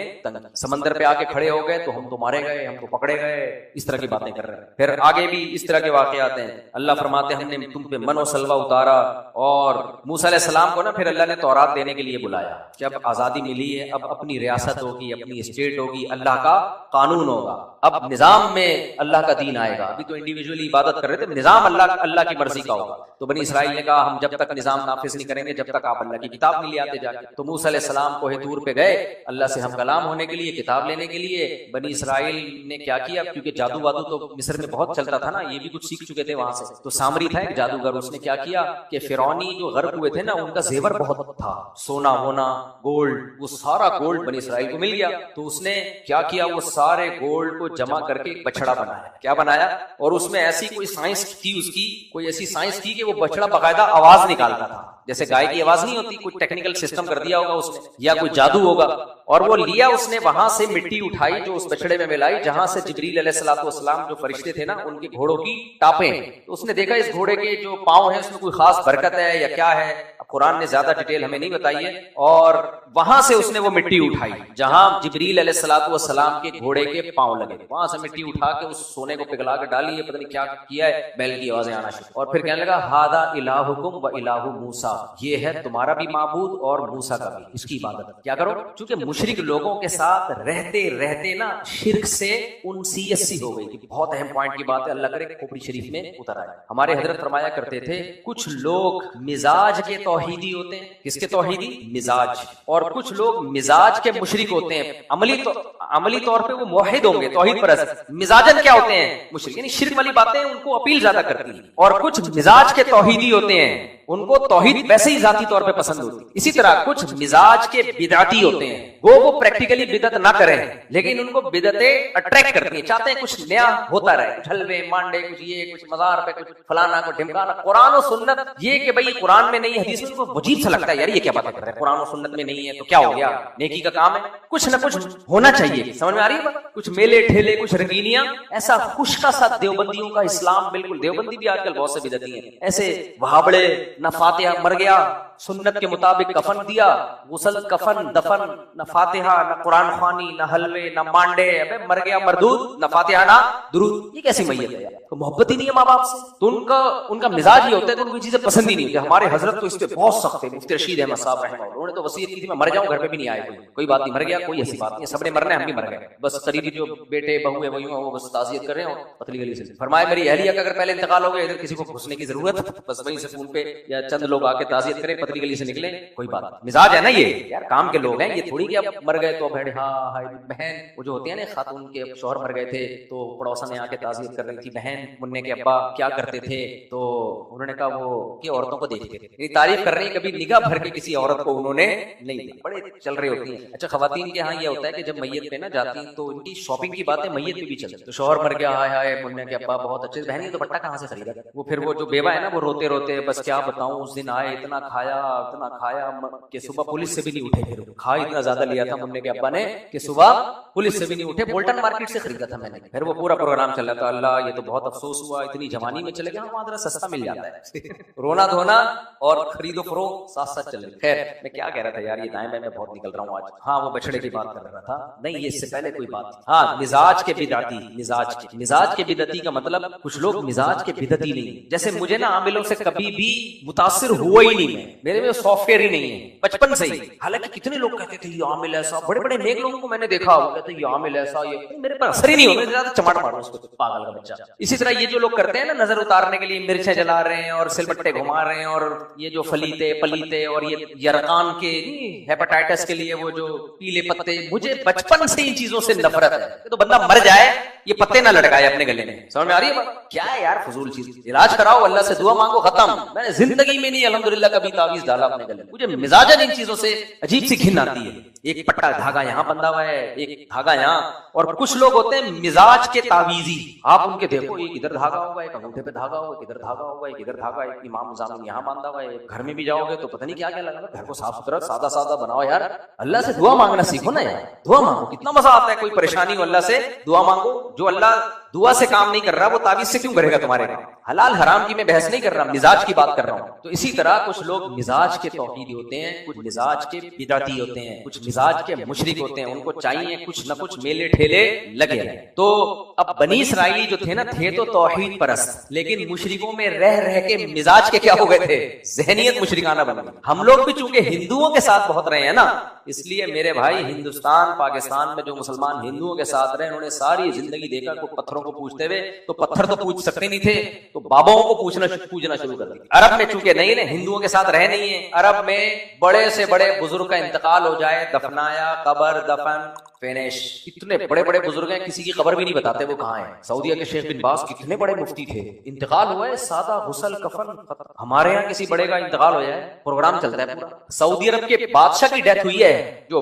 C: سمندر پہ آ کے کھڑے ہو گئے تو ہم تو مارے گئے، ہم تو پکڑے گئے، اس طرح کی باتیں کر رہے ہیں۔ پھر آگے بھی اس طرح کے واقعات ہیں، اللہ فرماتے ہیں ہم نے تم پہ من و سلوہ اتارا، اور موسیٰ علیہ السلام کو نا پھر اللہ نے تورات دینے کے لیے بلایا کہ اب آزادی ملی ہے، اب اپنی ریاست ہوگی، اپنی اسٹیٹ ہوگی، اللہ کا قانون ہوگا، اب نظام میں اللہ کا دین آئے گا۔ ابھی تو انڈیویجولی عبادت کر رہے تھے، نظام اللہ کی مرضی کا ہوگا۔ تو بنی اسرائیل نے کہا ہم جب تک نظام نافذ نہیں کریں گے جب تک آپ اللہ کی کتاب نہیں لے آتے جا کے۔ تو موسیٰ علیہ السلام کوہ طور پہ گئے اللہ سے ہم کلام ہونے کے لیے، کتاب لینے کے لیے۔ بنی اسرائیل نے کیا کیا، کیونکہ جادو وادو تو مصر میں بہت چلتا تھا نا، یہ بھی کچھ سیکھ چکے تھے وہاں سے۔ تو سامری تھا ایک جادوگر، اس نے کیا کیا کہ فرعونی جو غرق ہوئے تھے نا ان کا زیور بہت تھا، سونا وونا گولڈ، وہ سارا گولڈ بنی اسرائیل کو مل گیا۔ تو اس نے کیا کیا، وہ سارے گولڈ کو جمع کر کے ایک بچڑا بنایا۔ کیا بنایا؟ اور اس میں ایسی کوئی سائنس تھی، اس کی کوئی ایسی سائنس تھی کہ وہ بچڑا باقاعدہ آواز نکالتا تھا، جیسے گائے کی آواز نہیں ہوتی، کوئی ٹیکنیکل سسٹم کر دیا ہوگا اس نے، یا کوئی جادو ہوگا۔ اور وہ لیا اس نے، وہاں سے مٹی اٹھائی جو اس بچڑے میں ملائی، جہاں سے جبریل علیہ الصلوۃ والسلام جو فرشتے تھے نا ان کے گھوڑوں کی ٹاپیں، تو اس نے دیکھا اس گھوڑے کے جو پاؤں ہیں اس میں کوئی خاص برکت ہے یا کیا ہے، اب قرآن نے زیادہ ڈیٹیل ہمیں نہیں بتائی ہے۔ اور وہاں سے اس نے وہ مٹی اٹھائی جہاں جبریل علیہ الصلوۃ والسلام کے گھوڑے کے پاؤں لگے، وہاں سے مٹی اٹھا کے اس سونے کو پگھلا کے ڈالی ہے، پتہ نہیں کیا کیا ہے، بیل کی آوازیں آنا شروع۔ اور پھر کہنے لگا ھذا الہکم و الہ موسیٰ، یہ ہے تمہارا بھی معبود اور موسیٰ کا بھی، اس کی عبادت کیا کرو۔ چونکہ مشرک لوگوں کے ساتھ رہتے رہتے نا شرک سے انسیت سی ہو گئی تھی۔ بہت اہم پوائنٹ کی بات ہے، اللہ کرے کھوپڑی شریف میں اتر آئے۔ ہمارے حضرت فرمایا کرتے تھے کچھ لوگ مزاج کے توحیدی ہوتے ہیں، کس کے توحیدی؟ مزاج، اور کچھ لوگ مزاج کے مشرک ہوتے ہیں، عملی طور پہ وہ موحد ہوں گے، توحید پرست، مزاجن کیا ہوتے ہیں؟ مشرک، یعنی شرک والی باتیں ان کو اپیل زیادہ کرتی ہیں۔ اور کچھ مزاج کے توحیدی ہوتے ہیں، ان کو توحید ویسے ہی ذاتی طور پہ پسند ہوتی ہے۔ اسی طرح کچھ مزاج کے بدعتی ہوتے ہیں، وہ پریکٹیکلی بدعت نہ کریں لیکن ان کو بدعتیں اٹریکٹ کرتی ہیں، چاہتے ہیں کچھ نیا ہوتا رہے، کچھ حلوے مانڈے، کچھ یہ، کچھ مزار پہ کچھ فلانا، کچھ ڈھمکانا۔ قرآن و سنت یہ کہ بھائی قرآن میں نہیں، حدیث میں، ان کو عجیب سا لگتا ہے، یار یہ کیا باتیں کر رہے ہیں، قرآن و سنت میں نہیں ہے تو کیا ہو گیا، نیکی کا کام ہے، کچھ نہ کچھ ہونا چاہیے۔ سمجھ میں آ رہی ہے بات؟ کچھ میلے ٹھیلے، کچھ رنگینیاں، ایسا خشکا سا دیوبندیوں کا اسلام، بالکل دیوبندی بھی آج کل بہت سے بدعتی ہیں، ایسے وہابڑے، نہ فاتحہ، مر گیا سنت کے مطابق کفن دیا، غسل، کفن، دفن، نہ فاتحہ، نہ قرآن خوانی، نہ حلوے، نہ مانڈے، ابے مر گیا مردود، نہ فاتحہ نہ درود۔ یہ کیسی میت ہے یار؟ تو محبت ہی نہیں ہے ماں باپ سے، تو ان کا مزاج یہ ہوتا ہے کہ ان کو چیزیں پسند ہی نہیں ہوتی۔ ہمارے حضرت تو اس پہ بہت سخت ہے، مفتی رشید احمد صاحب رحمہ اللہ، انہوں نے تو وصیت کی تھی میں مر جاؤں گھر پہ بھی نہیں آئے کوئی بات نہیں، مر گیا کوئی ایسی بات نہیں، سب نے مرنا ہے، ہم بھی مر گئے، بس قریبی جو بیٹے بہو ہے وہی وہ بس تعزیت کر رہے ہیں پتلی گلی سے۔ فرمایا میری اہلیہ کا اگر پہلے انتقال ہو گیا، ادھر کسی کو گھسنے کی ضرورت، بس وہیں سے فون پہ یا چند لوگ آ کے تعزیت کریں، پتلی گلی سے نکلے، کوئی بات نہیں۔ مزاج ہے نا یہ، یار کام کے لوگ ہیں، یہ تھوڑی کہ اب مر گئے تو بھڑ ہاں ہائے بہن، وہ جو ہوتی ہیں نا خاتون کے شوہر مر گئے تھے تو پڑوسا نے آ کے تعزیت کر رہی تھی، بہن مننے کے ابا کیا کرتے تھے، تو انہوں نے کہا وہ کہ عورتوں کو دیکھتے تھے، یعنی تعریف کر رہی ہیں، کبھی نگاہ بھر کے کسی عورت کو انہوں نے نہیں، بڑے چل رہی ہوتی ہیں۔ اچھا خواتین کے ہاں یہ ہوتا ہے کہ جب میت پہ نہ جاتی ہیں تو ان کی شاپنگ کی باتیں میت پہ بھی چلتی، تو شوہر مر گیا، ہائے ہائے مننے کے ابا بہت اچھے، بہن یہ دوپٹہ کہاں سے خریدا، وہ پھر وہ جو بیوہ ہے نا وہ روتے روتے بس کیا بتاؤں، اس دن آئے اتنا کھایا کہ صبح پولیس سے بھی نہیں اٹھے، پھر کھا اتنا زیادہ لیا تھا مننے کے ابا نے کہ صبح پولیس سے بھی نہیں اٹھے، بولٹن مارکیٹ سے خریدا تھا میں نے، پھر وہ پورا پروگرام چل رہا تھا، اللہ یہ تو بہت افسوس ہوا، اتنی جوانی میں چلے گیا، وہاں ذرا سستا مل جاتا ہے، رونا دھونا اور خرید و فروخت ساتھ ساتھ چل رہی۔ خیر میں کیا کہہ رہا تھا یار، یہ دائیں بائیں میں بہت نکل رہا ہوں آج۔ ہاں وہ بچڑے کی بات کر رہا تھا، نہیں یہ اس سے پہلے کوئی بات، ہاں مزاج کے بدعتی، مزاج کے بدعتی کا مطلب کچھ لوگ مزاج کے بدعتی نہیں، جیسے مجھے نا عاملوں سے کبھی بھی متاثر ہوا ہی نہیں، میرے میں سافٹ ویئر ہی نہیں ہے بچپن سے ہی، حالانکہ کتنے لوگ کہتے تھے یہ عامل ایسا، بڑے بڑے نیک لوگوں کو میں نے دیکھا وہ کہتے ہیں یہ عامل ایسا، یہ میرے پر اثر ہی نہیں ہوتا، زیادہ چماٹ مارو اس کو پاگل کا بچہ۔ اسی طرح یہ جو لوگ کرتے ہیں نا نظر اتارنے کے لیے مرچیں جلا رہے ہیں اور سل بٹے گھما رہے ہیں، اور یہ جو فلیتے پلیتے اور یہ یرقان کے ہیپاٹائٹس کے لیے وہ جو پیلے پتے، مجھے بچپن سے ان چیزوں سے نفرت ہے، تو بندہ مر جائے یہ پتے نہ لٹکائے اپنے گلے میں، سمجھ میں آ رہی ہے کیا ہے یار فضول چیز، علاج کراؤ اللہ سے دعا مانگو ختم۔ میں نے زندگی میں نہیں الحمدللہ کبھی تعویذ ڈالا اپنے گلے، مجھے مزاجن ان چیزوں سے عجیب سی گھن آتی ہے۔ ایک پٹا دھاگا یہاں بندھا ہوا ہے، ایک دھاگا یہاں. اور کچھ لوگ ہوتے ہیں مزاج کے تعویذی، آپ ان کے دیکھو ایک ادھر دھاگا ہوا ہے، ایک انگوٹھے پہ دھاگا ہوا ہے، ادھر دھاگا ہوا ہے، ایک ادھر دھاگا ہے، ایک امام نظام یہاں باندھا ہوا ہے. گھر میں بھی جاؤ گے تو پتہ نہیں کیا کیا لگا. گھر کو صاف ستھرا سادہ سادہ بناؤ یار. اللہ سے دعا مانگنا سیکھو نا یار. دعا مانگو، کتنا مزہ آتا ہے. کوئی پریشانی ہو اللہ سے دعا مانگو. جو اللہ دعا سے کام نہیں کر رہا وہ تعویذ سے کیوں کرے گا تمہارے کام. حلال حرام کی میں بحث نہیں کر رہا، مزاج کی بات کر رہا ہوں. تو اسی طرح کچھ لوگ مزاج کے توحیدی ہوتے ہیں، کچھ مزاج کے بدعتی ہوتے ہیں، کچھ مزاج کے مشرک ہوتے ہیں. ان کو چاہیے کچھ نہ کچھ میلے ٹھیلے لگے رہے. تو اب بنی اسرائیلی جو تھے نا، تھے تو توحید پرست، لیکن مشرکوں میں رہ رہ کے مزاج کے کیا ہو گئے تھے، ذہنیت مشرکانہ بن گئی. ہم لوگ بھی چونکہ ہندوؤں کے ساتھ بہت رہے ہیں نا، اس لیے میرے بھائی ہندوستان پاکستان میں جو مسلمان ہندوؤں کے ساتھ رہے، انہوں نے ساری زندگی دیکھا کو پتھروں کو پوجتے ہوئے. تو پتھر تو پوج سکتے نہیں تھے تو باباؤں کو پوجنا شروع کر دیا. عرب میں چونکہ نہیں ہے، ہندوؤں کے ساتھ رہے نہیں ہیں. عرب میں بڑے سے بڑے بزرگ کا انتقال ہو جائے، دفنایا، قبر، دفن، فینش. اتنے بڑے بڑے بزرگ ہیں، کسی کی قبر بھی نہیں بتاتے وہ کہاں ہے. سعودیہ کے شیخ بن باز کتنے بڑے مفتی تھے، انتقال ہوا ہے سادہ غسل کفن. ہمارے یہاں کسی بڑے کا انتقال ہو جائے پروگرام چلتا ہے پورا. سعودی عرب کے بادشاہ کی ڈیتھ ہوئی ہے، جو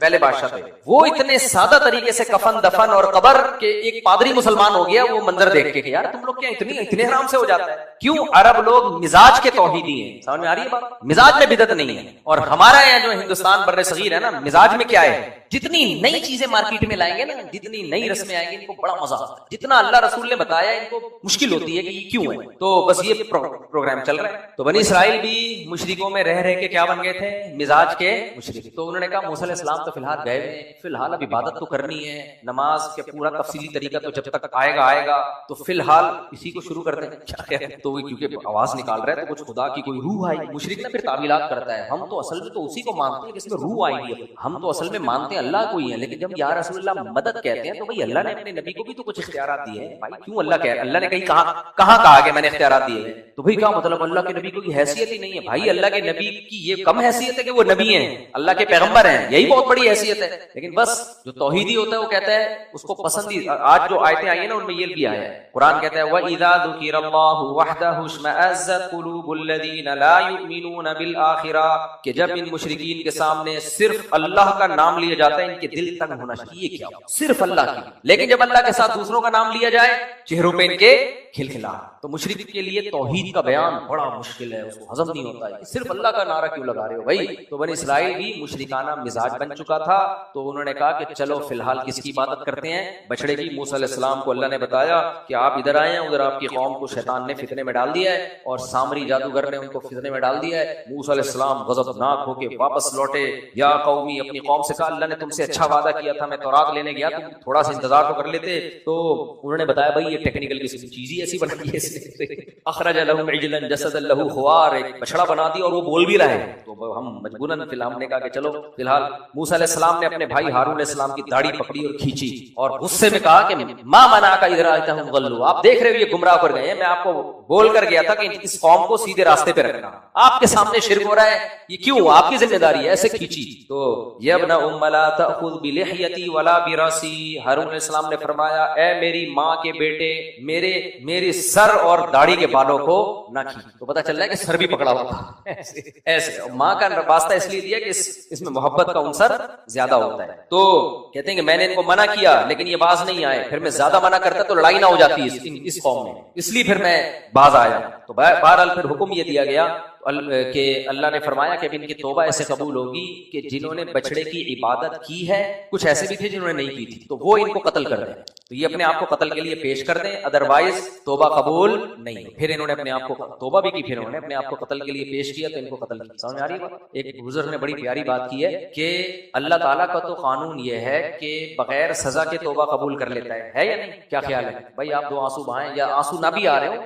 C: پہلے بادشاہ تھے، وہ اتنے سادہ طریقے سے کفن دفن اور قبر کے ایک پادری مسلمان ہو گیا وہ منظر دیکھ کے کہ یار تم لوگ کیا اتنے حرام سے ہو جاتا ہے. کیوں؟ عرب لوگ مزاج کے توحیدی ہیں. سمجھ میں آ رہی ہے بات؟ مزاج میں بدعت نہیں ہے. اور ہمارا یہاں جو ہندوستان بر صغیر ہے نا، مزاج میں کیا ہے، جتنی نئی چیزیں مارکیٹ میں لائیں گے نا، جتنی نئی رسمیں آئیں گی، ان کو بڑا مزہ آتا ہے. جتنا اللہ رسول نے بتایا ان کو مشکل ہوتی ہے کہ یہ کیوں ہے. تو بس یہ پروگرام چل رہا ہے. تو بنی اسرائیل بھی مشرکوں میں رہ رہ کے کیا بن گئے تھے، مزاج کے مشرک. تو انہوں نے کہا موسیٰ علیہ السلام تو فی الحال گئے ہیں، فی الحال اب عبادت تو کرنی ہے، نماز کے پورا تفصیلی طریقہ تو جب تک آئے گا تو فی الحال اسی کو شروع کرتے ہیں. کیا تو کیونکہ آواز نکال رہا ہے تو کچھ خدا کی کوئی روح آئی. مشرک نے پھر تعویلات کرتا ہے، ہم تو اصل میں تو اسی کو مانتے ہیں کہ اس میں روح آئی ہے. ہم تو اصل میں مانتے ہیں اللہ کو ہی ہے، لیکن جب یا رسول اللہ مدد کہتے ہیں تو بھائی اللہ نے اپنے نبی کو بھی تو کچھ اختیارات دیے ہیں. بھائی کیوں اللہ نے کہیں کہاں کہا کہ میں نے اختیارات دیے ہیں؟ تو بھائی کیا مطلب اللہ کے نبی کو کی حیثیت ہی نہیں ہے؟ بھائی اللہ کے نبی کی یہ کم حیثیت ہے کہ وہ نبی ہیں، اللہ کے پیغمبر ہیں، یہی بہت بڑی حیثیت ہے. لیکن بس جو توحیدی ہوتا ہے وہ کہتا ہے اس کو پسند. آج جو آیتیں آئی ہیں نا ان میں یہ بھی آیا ہے. قرآن کہتا ہے وَإِذَا ذُكِرَ اللَّهُ وَحْدَهُ اشْمَأَزَّتْ قُلُوبُ الَّذِينَ لَا يُؤْمِنُونَ بِالْآخِرَةِ، کہ جب ان مشرکین کے سامنے صرف اللہ کا نام لیا جاتا ہے ان کے دل تنگ ہونا چاہیے. کیا صرف اللہ کی، لیکن جب اللہ کے ساتھ دوسروں کا نام لیا جائے چہروں پہ ان کے کھلکھلا. تو مشرک کے لیے توحید کا بیان بڑا مشکل ہے، اس کو ہضم نہیں ہوتا ہے. صرف اللہ کا نعرہ کیوں لگا رہے ہو بھائی؟ تو بنی اسرائیل بھی مشرکانہ مزاج بن چکا تھا. تو انہوں نے کہا کہ چلو فی الحال کس کی عبادت کرتے ہیں، بچڑے کی. موسیٰ علیہ السلام کو اللہ نے بتایا کہ آپ ادھر آئے ہیں، ادھر آپ کی قوم کو شیطان نے فتنے میں ڈال دیا ہے اور سامری جادوگر نے ان کو فتنے میں ڈال دیا ہے. موسیٰ علیہ السلام غضبناک ہو کے واپس لوٹے. یا قومی، اپنی قوم سے کہا اللہ نے تم سے اچھا وعدہ کیا تھا، میں تورات لینے گیا تم تھوڑا سا انتظار تو کر لیتے. تو انہوں نے بتایا بھائی یہ ٹیکنیکل کسی چیز ہی ایسی بنا دی ہے. اخرج لهم عجلا جسدا له خوار، ایک بچڑا بنا دیا اور وہ بول بھی رہا ہے. تو ہم مجبوراً فی الحال نے کہا کہ چلو فی الحال. موسیٰ علیہ السلام نے اپنے بھائی ہارون علیہ السلام کی داڑھی پکڑی اور کھینچی اور غصے میں کہا کہ ما منعک اذ رأیتهم ضلوا، آپ دیکھ رہے ہو یہ گمراہ کر گئے ہیں، میں آپ کو بول کر گیا تھا کہ اس قوم کو سیدھے راستے پہ رکھنا، آپ کے سامنے شرک ہو رہا ہے، یہ کیوں آپ کی ذمہ داری ہے. ایسے کھینچی. تو یا ابن ام لا تأخذ بلحیتی ولا برأسی، ہارون علیہ السلام نے فرمایا اے میری ماں کے بیٹے، میری سر اور داڑھی کے بالوں کو نہ کھینچ. تو پتہ چل رہا ہے کہ سر بھی پکڑا ہوا تھا ایسے. ماں کا واسطہ اس لیے دیا کہ اس میں محبت کا عنصر زیادہ ہوتا ہے. تو کہتے ہیں کہ میں نے ان کو منع کیا لیکن یہ باز نہیں آئے، پھر میں زیادہ منع کرتا تو لڑائی نہ ہو جاتی اس قوم میں، اس لیے پھر میں باز آیا. تو بہرحال پھر حکم یہ دیا گیا کہ اللہ نے فرمایا کہ ان کی توبہ ایسے قبول ہوگی کہ جنہوں نے بچڑے کی عبادت کی ہے، کچھ ایسے بھی تھے جنہوں نے نہیں کی تھی، تو وہ ان کو قتل کر دیں. تو یہ اپنے آپ کو قتل کے لیے پیش کر دیں، ادروائز توبہ قبول نہیں. پھر انہوں نے اپنے آپ کو توبہ بھی کی، پھر انہوں نے اپنے آپ کو قتل کے لیے پیش کیا تو ان کو قتل کیا. سمجھ آ رہی ہے؟ ایک بزرگ نے بڑی پیاری بات کی ہے کہ اللہ تعالیٰ کا تو قانون یہ ہے کہ بغیر سزا کے توبہ قبول کر لیتا ہے یا نہیں؟ کیا خیال ہے بھائی؟ آپ دو آنسو بہائیں یا آنسو نہ بھی آ رہے ہو